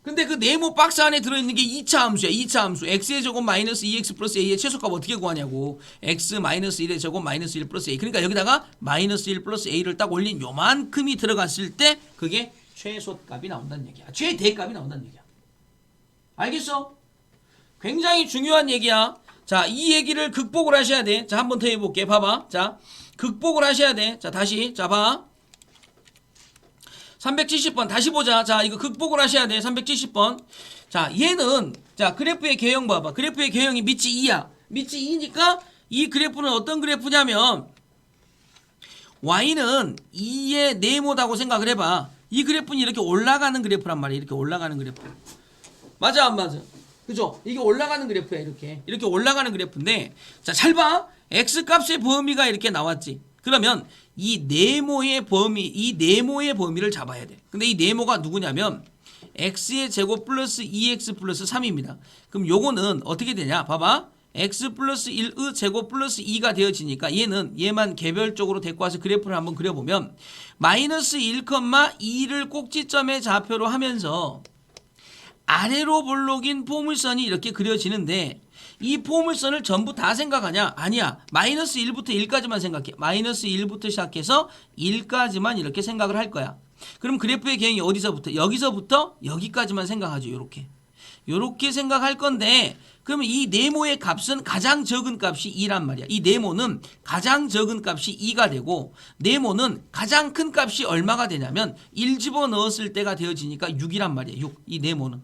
근데 그 네모 박스 안에 들어있는 게 2차 함수야. 2차 함수. x의 제곱 마이너스 2x 플러스 a의 최소값 어떻게 구하냐고. x 마이너스 1의 제곱 마이너스 1 플러스 a. 그러니까 여기다가 마이너스 1 플러스 a를 딱 올린 요만큼이 들어갔을 때 그게 최소값이 나온다는 얘기야. 최대값이 나온다는 얘기야. 알겠어? 굉장히 중요한 얘기야. 자, 이 얘기를 극복을 하셔야 돼. 자, 한 번 더 해볼게. 봐봐. 자, 극복을 하셔야 돼. 자, 다시. 자, 봐. 370번 다시 보자. 자, 이거 극복을 하셔야 돼. 370번. 자, 얘는 자, 그래프의 개형 봐봐. 그래프의 개형이 밑이 2야. 밑이 2니까 이 그래프는 어떤 그래프냐면 y는 2의 네모다고 생각을 해봐. 이 그래프는 이렇게 올라가는 그래프란 말이야. 이렇게 올라가는 그래프. 맞아 안 맞아? 그죠? 이게 올라가는 그래프야. 이렇게 올라가는 그래프인데 자, 잘 봐. x값의 범위가 이렇게 나왔지. 그러면 이 네모의 범위를 잡아야 돼. 근데 이 네모가 누구냐면 x의 제곱 플러스 2x 플러스 3입니다. 그럼 요거는 어떻게 되냐? 봐봐. x 플러스 1의 제곱 플러스 2가 되어지니까 얘만 개별적으로 데리고 와서 그래프를 한번 그려보면 마이너스 1,2를 꼭지점의 좌표로 하면서 아래로 볼록인 포물선이 이렇게 그려지는데 이 포물선을 전부 다 생각하냐? 아니야. 마이너스 1부터 1까지만 생각해. 마이너스 1부터 시작해서 1까지만 이렇게 생각을 할 거야. 그럼 그래프의 개형이 어디서부터? 여기서부터 여기까지만 생각하죠. 요렇게 생각할 건데 그러면 이 네모의 값은 가장 적은 값이 2란 말이야. 이 네모는 가장 적은 값이 2가 되고 네모는 가장 큰 값이 얼마가 되냐면 1 집어넣었을 때가 되어지니까 6이란 말이야. 6. 이 네모는.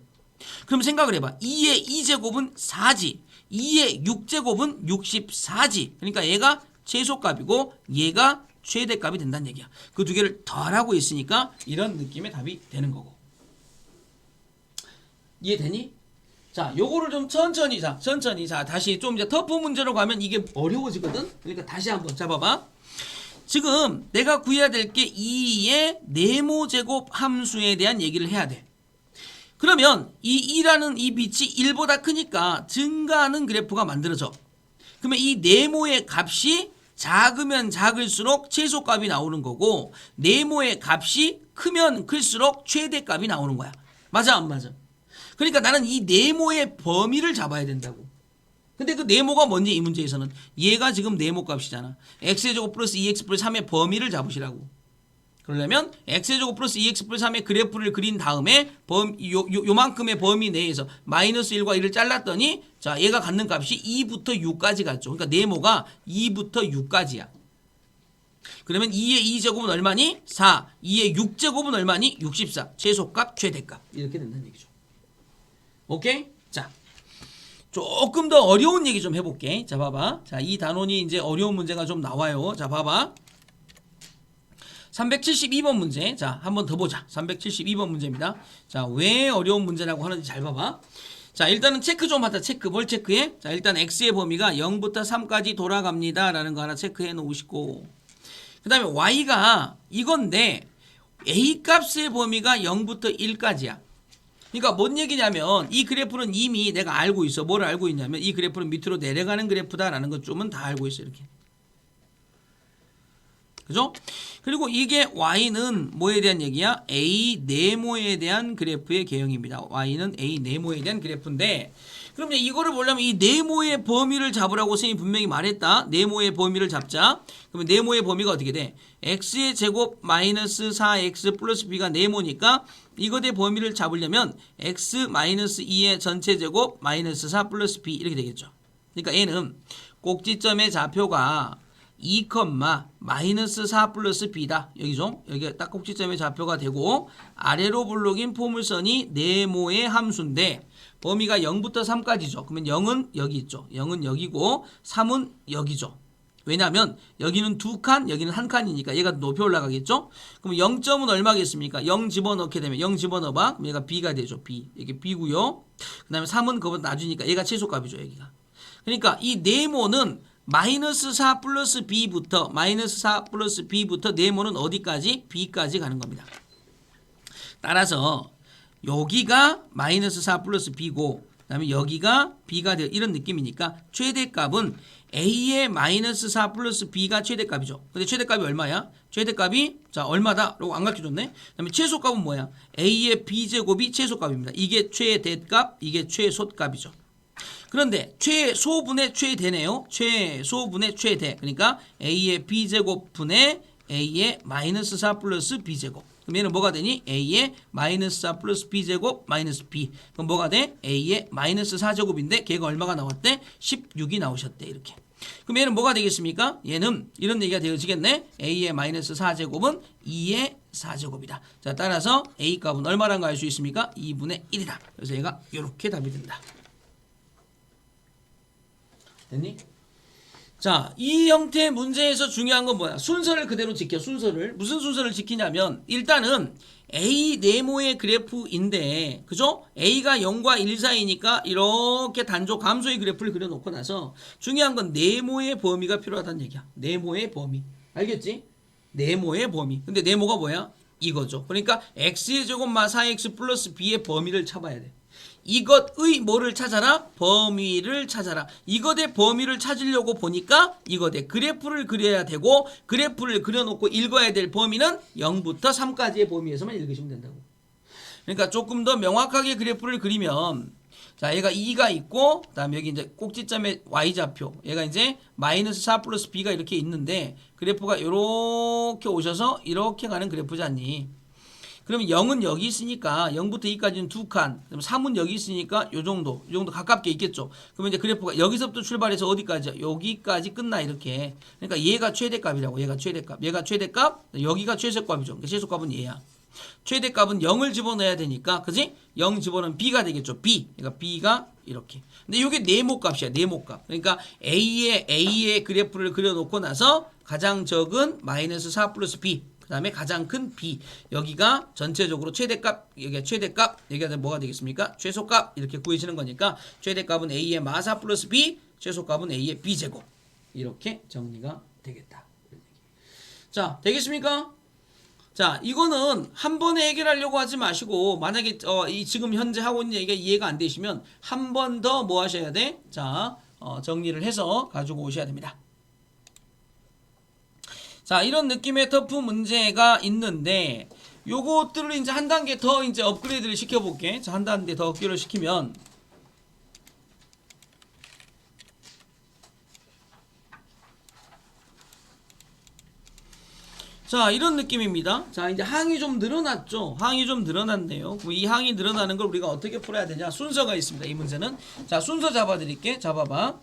그럼 생각을 해봐. 2의 2제곱은 4지. 2의 6제곱은 64지. 그러니까 얘가 최소값이고 얘가 최대값이 된다는 얘기야. 그 두 개를 더하고 있으니까 이런 느낌의 답이 되는 거고. 이해되니? 자, 요거를 좀 천천히 자, 다시 좀 이제 터프 문제로 가면 이게 어려워지거든? 그러니까 다시 한번 잡아봐. 지금 내가 구해야 될 게 2의 네모 제곱 함수에 대한 얘기를 해야 돼. 그러면 이 2라는 이 빛이 1보다 크니까 증가하는 그래프가 만들어져. 그러면 이 네모의 값이 작으면 작을수록 최소값이 나오는 거고 네모의 값이 크면 클수록 최대값이 나오는 거야. 맞아 안 맞아? 그러니까 나는 이 네모의 범위를 잡아야 된다고. 근데 그 네모가 뭔지 이 문제에서는 얘가 지금 네모 값이잖아. x제곱 플러스 2x 플러스 3의 범위를 잡으시라고. 그러려면 x제곱 플러스 2x 플러스 3의 그래프를 그린 다음에 요만큼의 범위 내에서 마이너스 1과 1을 잘랐더니 자, 얘가 갖는 값이 2부터 6까지 갔죠. 그러니까 네모가 2부터 6까지야. 그러면 2의 2제곱은 얼마니? 4. 2의 6제곱은 얼마니? 64. 최소값, 최대값. 이렇게 된다는 얘기죠. 오케이? 자, 조금 더 어려운 얘기 좀 해볼게. 자, 봐봐. 자, 이 단원이 이제 어려운 문제가 좀 나와요. 자, 봐봐. 372번 문제. 자, 한번 더 보자. 372번 문제입니다. 자, 왜 어려운 문제라고 하는지 잘 봐봐. 자, 일단은 체크 좀 하자. 뭘 체크해? 자, 일단 x의 범위가 0부터 3까지 돌아갑니다. 라는 거 하나 체크해 놓으시고. 그 다음에 y가 이건데 a 값의 범위가 0부터 1까지야. 그러니까 뭔 얘기냐면 이 그래프는 이미 내가 알고 있어. 뭘 알고 있냐면 이 그래프는 밑으로 내려가는 그래프다라는 것 좀은 다 알고 있어. 이렇게. 그죠? 그리고 이게 y는 뭐에 대한 얘기야? a 네모에 대한 그래프의 개형입니다. y는 a 네모에 대한 그래프인데 그럼 이거를 보려면 이 네모의 범위를 잡으라고 선생님이 분명히 말했다. 네모의 범위를 잡자. 그러면 네모의 범위가 어떻게 돼? x의 제곱 마이너스 4x 플러스 b가 네모니까 이것의 범위를 잡으려면 x 마이너스 2의 전체 제곱 마이너스 4 플러스 b 이렇게 되겠죠. 그러니까 얘는 꼭지점의 좌표가 2, 마이너스 4 플러스 b다. 여기죠. 여기가 딱 꼭지점의 좌표가 되고 아래로 볼록인 포물선이 네모의 함수인데 범위가 0부터 3까지죠. 그러면 0은 여기 있죠. 0은 여기고 3은 여기죠. 왜냐하면 여기는 두 칸, 여기는 한 칸이니까 얘가 높이 올라가겠죠. 그럼 0점은 얼마겠습니까? 0 집어넣게 되면 0 집어넣어봐. 그럼 얘가 b가 되죠. b. 이게 b고요. 그 다음에 3은 그거보다 낮으니까 얘가 최소값이죠. 여기가. 그러니까 이 네모는 마이너스 4 플러스 b부터 네모는 어디까지? b까지 가는 겁니다. 따라서 여기가 마이너스 4 플러스 b고 그 다음에 여기가 b가 되어 이런 느낌이니까 최대값은 a의 마이너스 4 플러스 b가 최대값이죠. 근데 최대값이 얼마야? 최대값이 자 얼마다? 라고 안 가르쳐줬네. 그 다음에 최소값은 뭐야? a의 b제곱이 최소값입니다. 이게 최대값, 이게 최소값이죠. 그런데 최소분의 최대네요. 최소분의 최대. 그러니까 a의 b제곱 분의 a의 마이너스 4 플러스 b제곱. 그럼 얘는 뭐가 되니? a의 마이너스 4 플러스 b제곱 마이너스 b. 그럼 뭐가 돼? a의 마이너스 4제곱인데 걔가 얼마가 나왔대? 16이 나오셨대. 이렇게. 그럼 얘는 뭐가 되겠습니까? 얘는 이런 얘기가 되어지겠네. a의 마이너스 4제곱은 2의 4제곱이다. 자, 따라서 a 값은 얼마란가 알 수 있습니까? 2분의 1이다. 그래서 얘가 이렇게 답이 된다. 됐니? 자, 이 형태의 문제에서 중요한 건 뭐야? 순서를 그대로 지켜. 순서를. 무슨 순서를 지키냐면 일단은 A 네모의 그래프인데 그죠? A가 0과 1 사이니까 이렇게 단조 감소의 그래프를 그려놓고 나서 중요한 건 네모의 범위가 필요하다는 얘기야. 네모의 범위. 알겠지? 네모의 범위. 근데 네모가 뭐야? 이거죠. 그러니까 x의 제곱마 4x 플러스 b의 범위를 찾아야 돼. 이것의 뭐를 찾아라? 범위를 찾아라. 이것의 범위를 찾으려고 보니까 이것의 그래프를 그려야 되고 그래프를 그려놓고 읽어야 될 범위는 0부터 3까지의 범위에서만 읽으시면 된다고. 그러니까 조금 더 명확하게 그래프를 그리면 자 얘가 2가 있고 그 다음에 여기 이제 꼭지점의 y좌표 얘가 이제 마이너스 4 플러스 b가 이렇게 있는데 그래프가 이렇게 오셔서 이렇게 가는 그래프지 않니? 그러면 0은 여기 있으니까 0부터 2까지는 두 칸. 그럼 3은 여기 있으니까 요 정도 가깝게 있겠죠. 그러면 이제 그래프가 여기서부터 출발해서 어디까지요? 여기까지 끝나 이렇게. 그러니까 얘가 최대값이라고. 얘가 최대값. 여기가 최소값이죠. 그러니까 최소값은 얘야. 최대값은 0을 집어넣어야 되니까 그지? 0 집어넣으면 b가 되겠죠. b. 그러니까 b가 이렇게. 근데 이게 네모값이야. 네모값. 그러니까 a의 그래프를 그려놓고 나서 가장 적은 마이너스 4 플러스 b. 그 다음에 가장 큰 b. 여기가 전체적으로 최대값, 여기가 최대값, 여기가 뭐가 되겠습니까? 최소값 이렇게 구해지는 거니까 최대값은 a의 마4 플러스 b, 최소값은 a의 b제곱. 이렇게 정리가 되겠다. 자, 되겠습니까? 자, 이거는 한 번에 해결하려고 하지 마시고 만약에 이 지금 현재 하고 있는 얘기가 이해가 안 되시면 한 번 더 뭐 하셔야 돼? 자, 정리를 해서 가지고 오셔야 됩니다. 자, 이런 느낌의 터프 문제가 있는데 요것들을 이제 한 단계 더 이제 업그레이드를 시켜볼게. 자, 한 단계 더 업그레이드를 시키면 자, 이런 느낌입니다. 자, 이제 항이 좀 늘어났죠. 항이 좀 늘어났네요. 이 항이 늘어나는 걸 우리가 어떻게 풀어야 되냐? 순서가 있습니다. 이 문제는. 자, 순서 잡아드릴게. 잡아봐.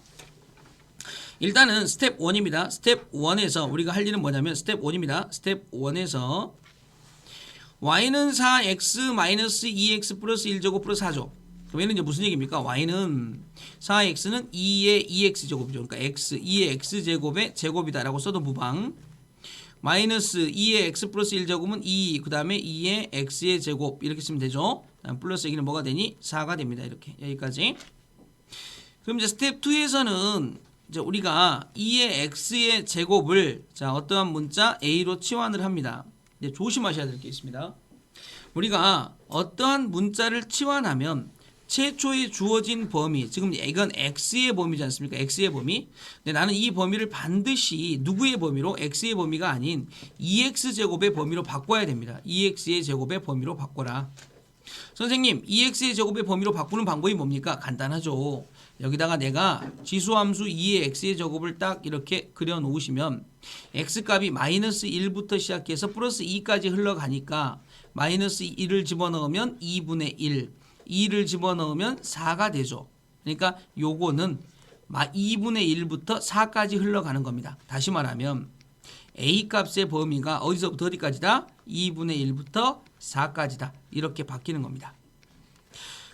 일단은 스텝 1입니다. 스텝 1에서 우리가 할 일은 뭐냐면 스텝 1입니다. 스텝 1에서 y는 4x-2x 플러스 1제곱 플러스 4죠. 그럼 얘는 이제 무슨 얘기입니까? y는 4x는 2의 2x제곱이죠. 그러니까 x, 2의 x제곱의 제곱이다라고 써도 무방. 마이너스 2의 x 플러스 1제곱은 2, 그 다음에 2의 x의 제곱 이렇게 쓰면 되죠. 플러스 여기는 뭐가 되니? 4가 됩니다. 이렇게 여기까지. 그럼 이제 스텝 2에서는 이제 우리가 2의 x의 제곱을 자 어떠한 문자 a로 치환을 합니다. 이제 조심하셔야 될 게 있습니다. 우리가 어떠한 문자를 치환하면 최초에 주어진 범위, 지금 이건 x의 범위지 않습니까? x의 범위. 근데 나는 이 범위를 반드시 누구의 범위로? x의 범위가 아닌 2x제곱의 범위로 바꿔야 됩니다. 2x의 제곱의 범위로 바꿔라. 선생님, 2x의 제곱의 범위로 바꾸는 방법이 뭡니까? 간단하죠. 여기다가 내가 지수함수 2의 x의 제곱을 딱 이렇게 그려 놓으시면 x값이 마이너스 1부터 시작해서 플러스 2까지 흘러가니까 마이너스 1을 집어넣으면 2분의 1, 2를 집어넣으면 4가 되죠. 그러니까 요거는 2분의 1부터 4까지 흘러가는 겁니다. 다시 말하면 A 값의 범위가 어디서부터 어디까지다? 2분의 1부터 4까지다. 이렇게 바뀌는 겁니다.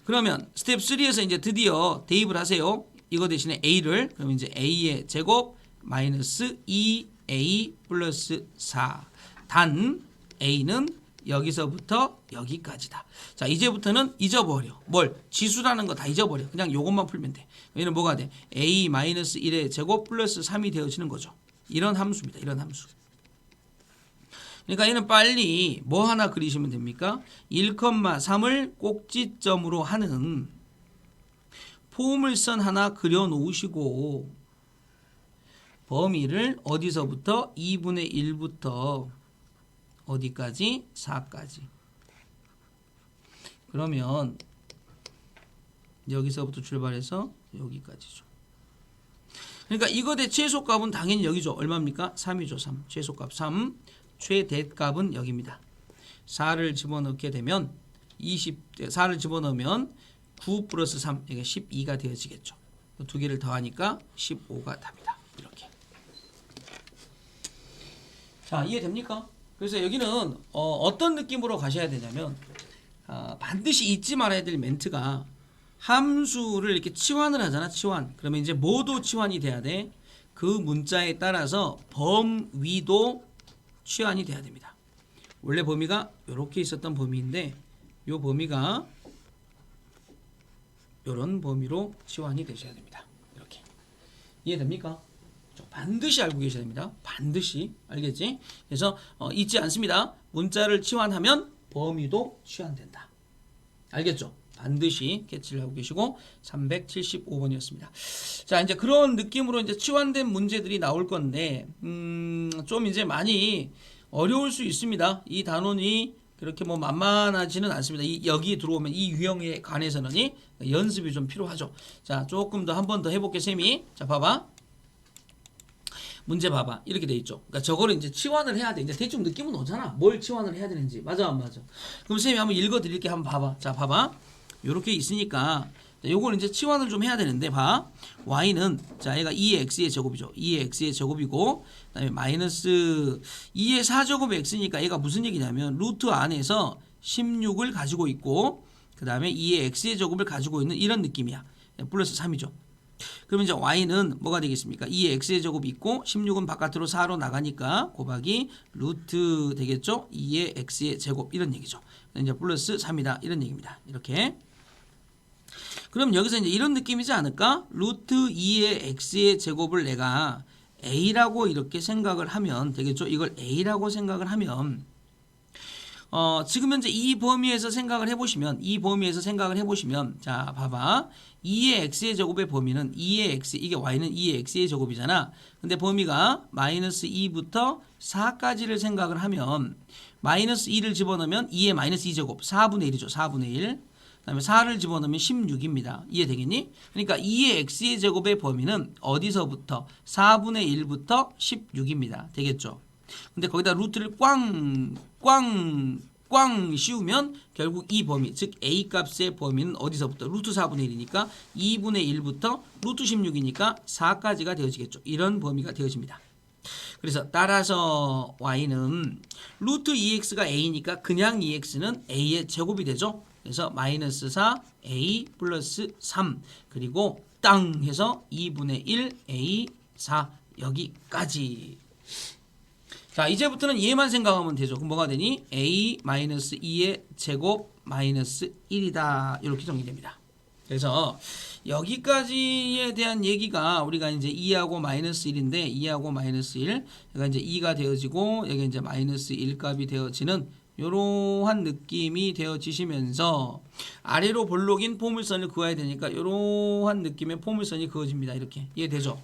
그러면 스텝 3에서 이제 드디어 대입을 하세요. 이거 대신에 A를, 그러면 이제 A의 제곱 마이너스 2A 플러스 4. 단 A는 여기서부터 여기까지다. 자, 이제부터는 잊어버려. 뭘? 지수라는 거 다 잊어버려. 그냥 요것만 풀면 돼. 얘는 뭐가 돼? A 마이너스 1의 제곱 플러스 3이 되어지는 거죠. 이런 함수입니다. 이런 함수. 그러니까 얘는 빨리 뭐 하나 그리시면 됩니까? 1,3을 꼭지점으로 하는 포물선 하나 그려 놓으시고 범위를 어디서부터 2분의 1부터 어디까지? 4까지. 그러면 여기서부터 출발해서 여기까지죠. 그러니까 이거 대 최소값은 당연히 여기죠. 얼마입니까? 3이죠. 3. 최소값 3. 최대값은 여기입니다. 4를 집어넣게 되면 4를 집어넣으면 9 플러스 3, 이게 12가 되어지겠죠. 두 개를 더하니까 15가 답니다. 이렇게. 자, 이해됩니까? 그래서 여기는 어떤 느낌으로 가셔야 되냐면 반드시 잊지 말아야 될 멘트가 함수를 이렇게 치환을 하잖아. 치환. 그러면 이제 뭐도 치환이 돼야 돼? 그 문자에 따라서 범위도 치환이 돼야 됩니다. 원래 범위가 이렇게 있었던 범위인데 이 범위가 이런 범위로 치환이 되셔야 됩니다. 이렇게. 이해됩니까? 반드시 알고 계셔야 됩니다. 반드시. 알겠지? 그래서 잊지 않습니다. 문자를 치환하면 범위도 치환된다. 알겠죠? 반드시 캐치를 하고 계시고 375번이었습니다. 자, 이제 그런 느낌으로 이제 치환된 문제들이 나올 건데 좀 이제 많이 어려울 수 있습니다. 이 단원이 그렇게 뭐 만만하지는 않습니다. 여기 들어오면 이 유형에 관해서는 연습이 좀 필요하죠. 자, 조금 더 한 번 더 해볼게, 쌤이. 자, 봐봐. 문제 봐봐. 이렇게 돼 있죠. 그러니까 저거를 이제 치환을 해야 돼. 이제 대충 느낌은 오잖아. 뭘 치환을 해야 되는지. 맞아, 안 맞아? 그럼 쌤이 한번 읽어드릴게. 한번 봐봐. 자, 봐봐. 요렇게 있으니까 요걸 이제 치환을 좀 해야 되는데 봐. y는 자 얘가 2의 x의 제곱이죠. 2의 x의 제곱이고 그다음에 마이너스 2의 4제곱 x니까 얘가 무슨 얘기냐면 루트 안에서 16을 가지고 있고 그다음에 2의 x의 제곱을 가지고 있는 이런 느낌이야. 플러스 3이죠. 그러면 이제 y는 뭐가 되겠습니까? 2의 x의 제곱이 있고 16은 바깥으로 4로 나가니까 곱하기 루트 되겠죠? 2의 x의 제곱 이런 얘기죠. 이제 플러스 3이다 이런 얘기입니다. 이렇게. 그럼 여기서 이제 이런 느낌이지 않을까? 루트 2의 x의 제곱을 내가 a라고 이렇게 생각을 하면 되겠죠? 이걸 a라고 생각을 하면 지금 현재 이 범위에서 생각을 해보시면 자 봐봐 2의 x의 제곱의 범위는 2의 x 이게 y는 2의 x의 제곱이잖아. 근데 범위가 마이너스 2부터 4까지를 생각을 하면 마이너스 2를 집어넣으면 2의 마이너스 2제곱 4분의 1이죠. 4분의 1 그다음에 4를 집어넣으면 16입니다. 이해되겠니? 그러니까 2의 x의 제곱의 범위는 어디서부터 4분의 1부터 16입니다. 되겠죠? 근데 거기다 루트를 꽝 씌우면 결국 이 범위, 즉 a 값의 범위는 어디서부터? 루트 4분의 1이니까 2분의 1부터 루트 16이니까 4까지가 되어지겠죠. 이런 범위가 되어집니다. 그래서 따라서 y는 루트 2x가 a니까 그냥 2x는 a의 제곱이 되죠. 그래서 마이너스 4 a 플러스 3 그리고 땅 해서 2분의 1 a 4 여기까지. 자, 이제부터는 얘만 생각하면 되죠. 그럼 뭐가 되니? a 마이너스 2의 제곱 마이너스 1이다. 이렇게 정리됩니다. 그래서 여기까지에 대한 얘기가 우리가 이제 2하고 마이너스 1인데 2하고 마이너스 1 여기가 이제 2가 되어지고 여기 이제 마이너스 1 값이 되어지는 요러한 느낌이 되어지시면서 아래로 볼록인 포물선을 그어야 되니까 요러한 느낌의 포물선이 그어집니다. 이렇게 이해되죠?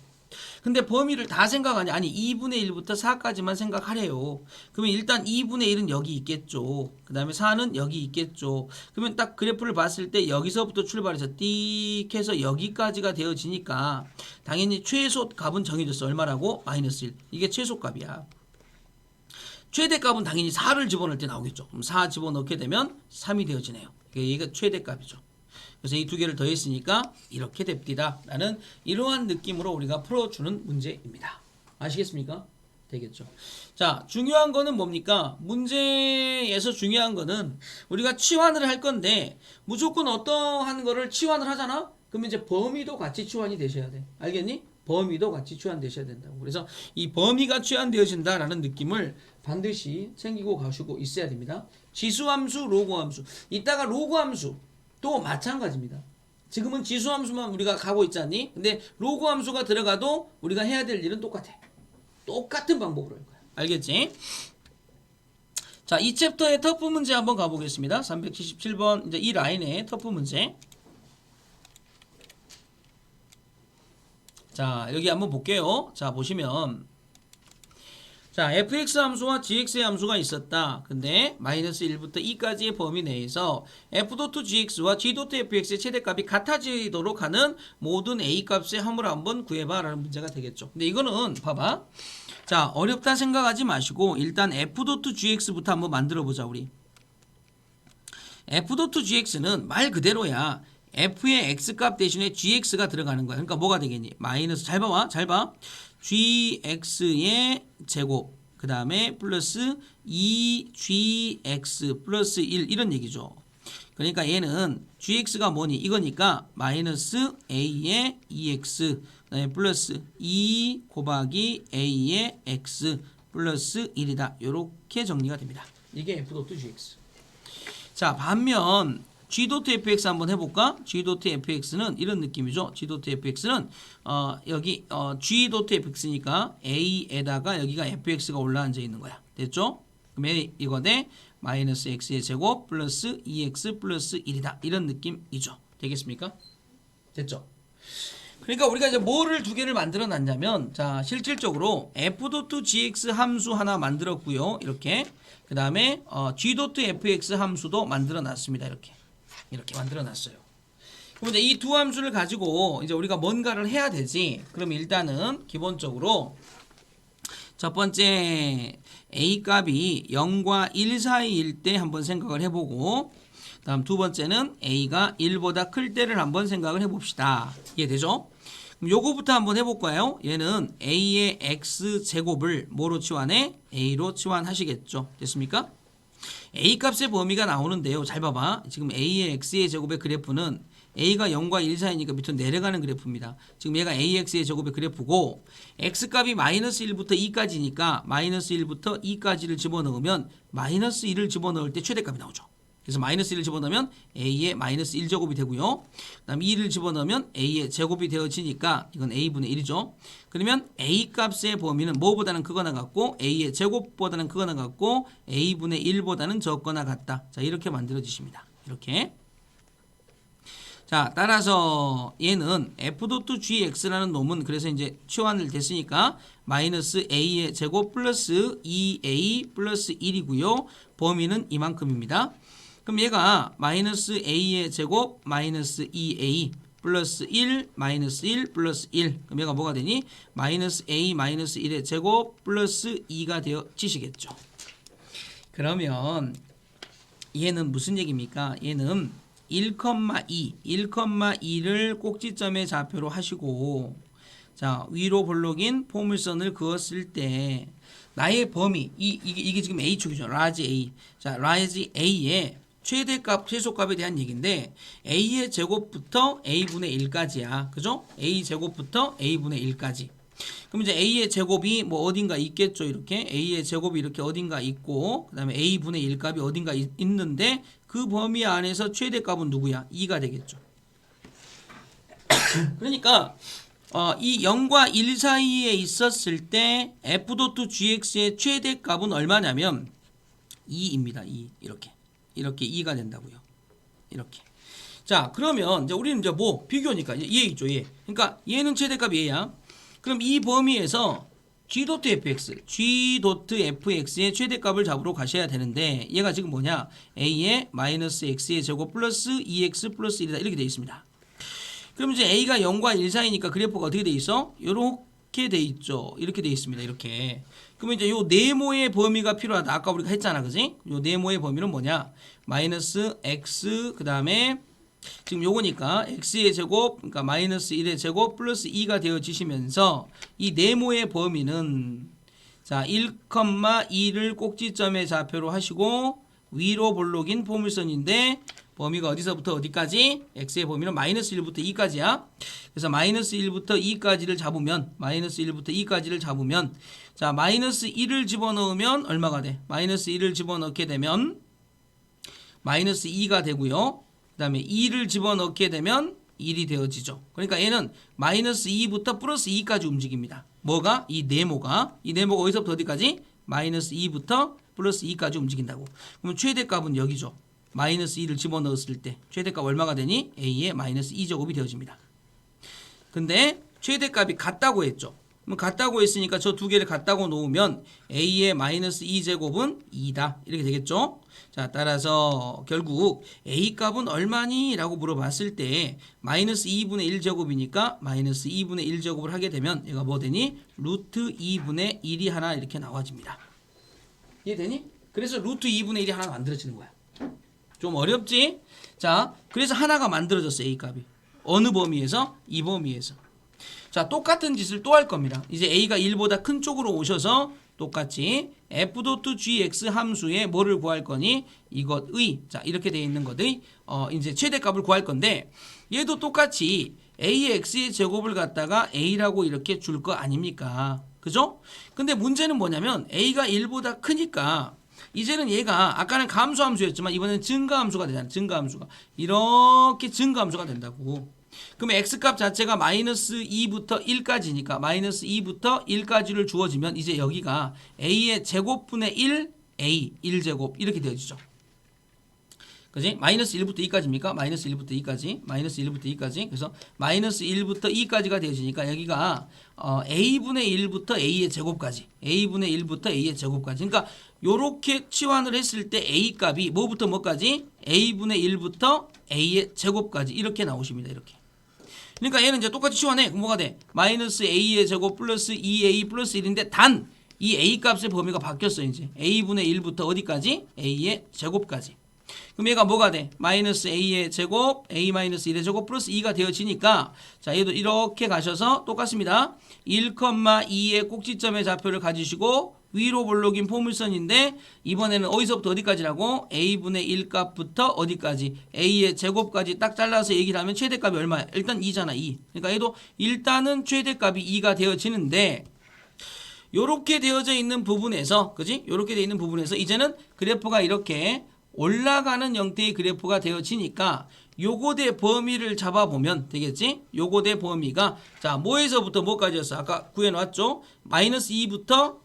근데 범위를 다 생각하냐? 아니 2분의 1부터 4까지만 생각하래요. 그러면 일단 2분의 1은 여기 있겠죠. 그 다음에 4는 여기 있겠죠. 그러면 딱 그래프를 봤을 때 여기서부터 출발해서 띡 해서 여기까지가 되어지니까 당연히 최소 값은 정해졌어. 얼마라고? 마이너스 1. 이게 최소값이야. 최대값은 당연히 4를 집어넣을 때 나오겠죠. 그럼 4 집어넣게 되면 3이 되어지네요. 이게 최대값이죠. 그래서 이 두 개를 더했으니까 이렇게 됩니다. 라는 이러한 느낌으로 우리가 풀어주는 문제입니다. 아시겠습니까? 되겠죠. 자, 중요한 거는 뭡니까? 문제에서 중요한 거는 우리가 치환을 할 건데 무조건 어떠한 거를 치환을 하잖아? 그러면 이제 범위도 같이 치환이 되셔야 돼. 알겠니? 범위도 같이 치환되셔야 된다고. 그래서 이 범위가 치환되어진다라는 느낌을 반드시 챙기고 가시고 있어야 됩니다. 지수함수, 로그함수. 이따가 로그함수도 마찬가지입니다. 지금은 지수함수만 우리가 가고 있지 않니? 근데 로그함수가 들어가도 우리가 해야 될 일은 똑같아. 똑같은 방법으로 할 거야. 알겠지? 자, 이 챕터의 터프 문제 한번 가보겠습니다. 377번 이제 이 라인의 터프 문제. 자, 여기 한번 볼게요. 자, 보시면 자, fx 함수와 gx의 함수가 있었다. 근데 마이너스 1부터 2까지의 범위 내에서 f.gx와 g.fx의 최대값이 같아지도록 하는 모든 a 값의 함을 한번 구해봐 라는 문제가 되겠죠. 근데 이거는 봐봐. 자, 어렵다 생각하지 마시고 일단 f.gx부터 한번 만들어 보자 우리. f.gx는 말 그대로야. f의 x값 대신에 gx가 들어가는 거야. 그러니까 뭐가 되겠니? 마이너스 잘 봐봐. 잘 봐. gx의 제곱 그 다음에 플러스 2gx 플러스 1 이런 얘기죠. 그러니까 얘는 gx가 뭐니? 이거니까 마이너스 a의 2x 그 다음에 플러스 2 곱하기 a의 x 플러스 1이다. 이렇게 정리가 됩니다. 이게 f.gx. 자, 반면 g.fx 한번 해볼까? g.fx는 이런 느낌이죠. g.fx는 여기 g.fx니까 a에다가 여기가 fx가 올라앉아 있는 거야. 됐죠? 그러면 이거 대 마이너스 x의 제곱 플러스 2x 플러스 1이다. 이런 느낌이죠. 되겠습니까? 됐죠? 그러니까 우리가 이제 뭐를 두 개를 만들어 놨냐면 자, 실질적으로 f.gx 함수 하나 만들었고요. 이렇게. 그 다음에 g.fx 함수도 만들어 놨습니다. 이렇게 만들어 놨어요. 그럼 이제 이 두 함수를 가지고 이제 우리가 뭔가를 해야 되지. 그럼 일단은 기본적으로 첫 번째 a 값이 0과 1 사이일 때 한번 생각을 해보고 다음 두 번째는 a가 1보다 클 때를 한번 생각을 해봅시다. 이해되죠? 그럼 요거부터 한번 해볼까요? 얘는 a의 x제곱을 뭐로 치환해? a로 치환하시겠죠. 됐습니까? a 값의 범위가 나오는데요. 잘 봐봐. 지금 a의 x의 제곱의 그래프는 a가 0과 1 사이니까 밑으로 내려가는 그래프입니다. 지금 얘가 ax의 제곱의 그래프고 x값이 마이너스 1부터 2까지니까 마이너스 1부터 2까지를 집어넣으면 마이너스 1을 집어넣을 때 최대값이 나오죠. 그래서 마이너스 1을 집어넣으면 a의 마이너스 1제곱이 되고요. 그 다음 2를 집어넣으면 a의 제곱이 되어지니까 이건 a분의 1이죠. 그러면 a 값의 범위는 뭐보다는 크거나 같고 a의 제곱보다는 크거나 같고 a분의 1보다는 적거나 같다. 자, 이렇게 만들어지십니다. 이렇게. 자, 따라서 얘는 f.gx라는 놈은 그래서 이제 치환을 됐으니까 마이너스 a의 제곱 플러스 2a 플러스 1이고요. 범위는 이만큼입니다. 그럼 얘가 마이너스 a의 제곱 마이너스 2a 플러스 1 마이너스 1 플러스 1 그럼 얘가 뭐가 되니? 마이너스 a 마이너스 1의 제곱 플러스 2가 되어지시겠죠. 그러면 얘는 무슨 얘기입니까? 얘는 1,2, 1,2를 꼭지점의 좌표로 하시고 자, 위로 볼록인 포물선을 그었을 때 나의 범위 이게 지금 A축이죠. 라지 A. 자, 라지 A의 최대값, 최소값에 대한 얘기인데 A의 제곱부터 A분의 1까지야. 그죠? A 제곱부터 A분의 1까지. 그럼 이제 A의 제곱이 뭐 어딘가 있겠죠. 이렇게 A의 제곱이 이렇게 어딘가 있고 그 다음에 A분의 1 값이 어딘가 있는데 그 범위 안에서 최대값은 누구야? 2가 되겠죠. 그러니까 이 0과 1 사이에 있었을 때 f.gx의 최대값은 얼마냐면 2입니다. 2 이렇게 2가 된다고요. 이렇게. 자, 그러면 이제 우리는 이제 뭐 비교니까 얘 있죠. 얘. 그러니까 얘는 최대값이 얘야. 그럼 이 범위에서 g.fx의 최대값을 잡으러 가셔야 되는데 얘가 지금 뭐냐? a의 마이너스 x의 제곱 플러스 2x 플러스 1이다. 이렇게 되어 있습니다. 그럼 이제 a가 0과 1 사이니까 그래프가 어떻게 돼 있어? 이렇게 돼 있죠. 이렇게 돼 있습니다. 이렇게. 그러면 이제 요 네모의 범위가 필요하다. 아까 우리가 했잖아. 그지? 요 네모의 범위는 뭐냐? 마이너스 x 그 다음에 지금 요거니까 x의 제곱 그러니까 마이너스 1의 제곱 플러스 2가 되어지시면서 이 네모의 범위는 자 1,2를 꼭지점의 좌표로 하시고 위로 볼록인 포물선인데 범위가 어디서부터 어디까지? x의 범위는 마이너스 1부터 2까지야. 그래서 마이너스 1부터 2까지를 잡으면 마이너스 1부터 2까지를 잡으면 자 마이너스 1을 집어넣으면 얼마가 돼? 마이너스 1을 집어넣게 되면 마이너스 2가 되고요. 그 다음에 2를 집어넣게 되면 1이 되어지죠. 그러니까 얘는 마이너스 2부터 플러스 2까지 움직입니다. 뭐가? 이 네모가 어디서부터 어디까지? 마이너스 2부터 플러스 2까지 움직인다고. 그럼 최대값은 여기죠. 마이너스 2를 집어넣었을 때 최대값 얼마가 되니? a의 마이너스 2제곱이 되어집니다. 근데 최대값이 같다고 했죠. 그럼 같다고 했으니까 저 두 개를 같다고 놓으면 a의 마이너스 2제곱은 2다. 이렇게 되겠죠. 자 따라서 결국 a 값은 얼마니? 라고 물어봤을 때 마이너스 2분의 1제곱이니까 마이너스 2분의 1제곱을 하게 되면 얘가 뭐 되니? 루트 2분의 1이 하나 이렇게 나와집니다. 이해되니? 그래서 루트 2분의 1이 하나 만들어지는 거야. 좀 어렵지? 자 그래서 하나가 만들어졌어. a 값이 어느 범위에서? 이 범위에서. 자 똑같은 짓을 또 할 겁니다. 이제 a가 1보다 큰 쪽으로 오셔서 똑같이 f.gx 함수의 뭐를 구할 거니? 이것의 자 이렇게 되어 있는 것의 이제 최대값을 구할 건데 얘도 똑같이 a의 x의 제곱을 갖다가 a라고 이렇게 줄 거 아닙니까? 그죠? 근데 문제는 뭐냐면 a가 1보다 크니까 이제는 얘가 아까는 감소함수였지만 이번에는 증가함수가 되잖아. 증가함수가 이렇게 증가함수가 된다고. 그러면 x값 자체가 마이너스 2부터 1까지니까 마이너스 2부터 1까지를 주어지면 이제 여기가 a의 제곱분의 1 a 1제곱 이렇게 되어지죠. 그지? 마이너스 1부터 2까지입니까? 마이너스 1부터 2까지 마이너스 1부터 2까지 그래서 마이너스 1부터 2까지가 되어지니까 여기가 a분의 1부터 a의 제곱까지 a분의 1부터 a의 제곱까지 그러니까 요렇게 치환을 했을 때 a 값이 뭐부터 뭐까지? a분의 1부터 a의 제곱까지 이렇게 나오십니다. 이렇게. 그러니까 얘는 이제 똑같이 치환해. 그럼 뭐가 돼? 마이너스 a의 제곱 플러스 2a 플러스 1인데 단 이 a 값의 범위가 바뀌었어. 이제 a분의 1부터 어디까지? a의 제곱까지. 그럼 얘가 뭐가 돼? 마이너스 a의 제곱 a 마이너스 1의 제곱 플러스 2가 되어지니까 자 얘도 이렇게 가셔서 똑같습니다. 1,2의 꼭지점의 좌표를 가지시고 위로 볼록인 포물선인데 이번에는 어디서부터 어디까지라고? a분의 1 값부터 어디까지? a의 제곱까지 딱 잘라서 얘기를 하면 최대값이 얼마야? 일단 2잖아. 2. 그러니까 얘도 일단은 최대값이 2가 되어지는데 요렇게 되어져 있는 부분에서 그지? 요렇게 되어 있는 부분에서 이제는 그래프가 이렇게 올라가는 형태의 그래프가 되어지니까 요거대 범위를 잡아보면 되겠지? 요거대 범위가 자 뭐에서부터 뭐까지였어? 아까 구해놨죠? 마이너스 2부터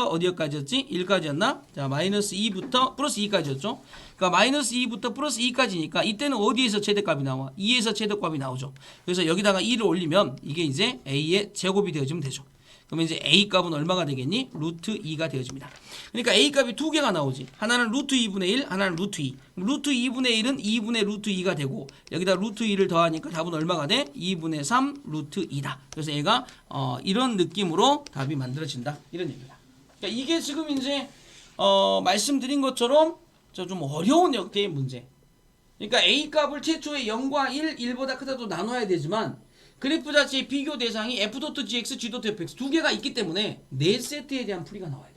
어디까지였지? 1까지였나? 자 마이너스 2부터 플러스 2까지였죠? 그러니까 마이너스 2부터 플러스 2까지니까 이때는 어디에서 최대값이 나와? 2에서 최대값이 나오죠. 그래서 여기다가 2를 올리면 이게 이제 a의 제곱이 되어지면 되죠. 그러면 이제 a 값은 얼마가 되겠니? 루트 2가 되어집니다. 그러니까 a 값이 두 개가 나오지. 하나는 루트 2분의 1, 하나는 루트 2. 루트 2분의 1은 2분의 루트 2가 되고 여기다 루트 2를 더하니까 답은 얼마가 돼? 2분의 3 루트 2다. 그래서 얘가 이런 느낌으로 답이 만들어진다. 이런 얘기다. 그러니까 이게 지금 이제 말씀드린 것처럼 좀 어려운 형태의 문제. 그러니까 a 값을 최초에 0과 1, 1보다 크다도 나눠야 되지만 그래프 자체의 비교 대상이 f.gx, g.fx 두 개가 있기 때문에 네 세트에 대한 풀이가 나와야 돼.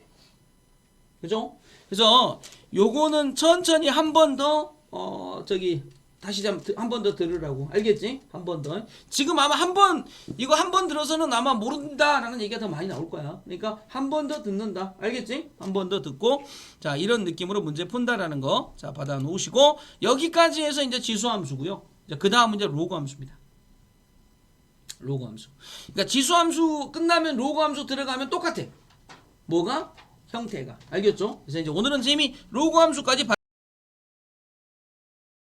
그죠? 그래서 요거는 천천히 한 번 더 다시 한 번 더 들으라고. 알겠지? 한 번 더. 지금 아마 이거 한 번 들어서는 아마 모른다라는 얘기가 더 많이 나올 거야. 그러니까 한 번 더 듣는다. 알겠지? 한 번 더 듣고 자 이런 느낌으로 문제 푼다라는 거 자 받아 놓으시고 여기까지 해서 이제 지수함수고요. 그 다음은 이제 로그 함수입니다. 로그 함수. 그러니까 지수 함수 끝나면 로그 함수 들어가면 똑같아. 뭐가? 형태가. 알겠죠? 그래서 이제 오늘은 재미 로그 함수까지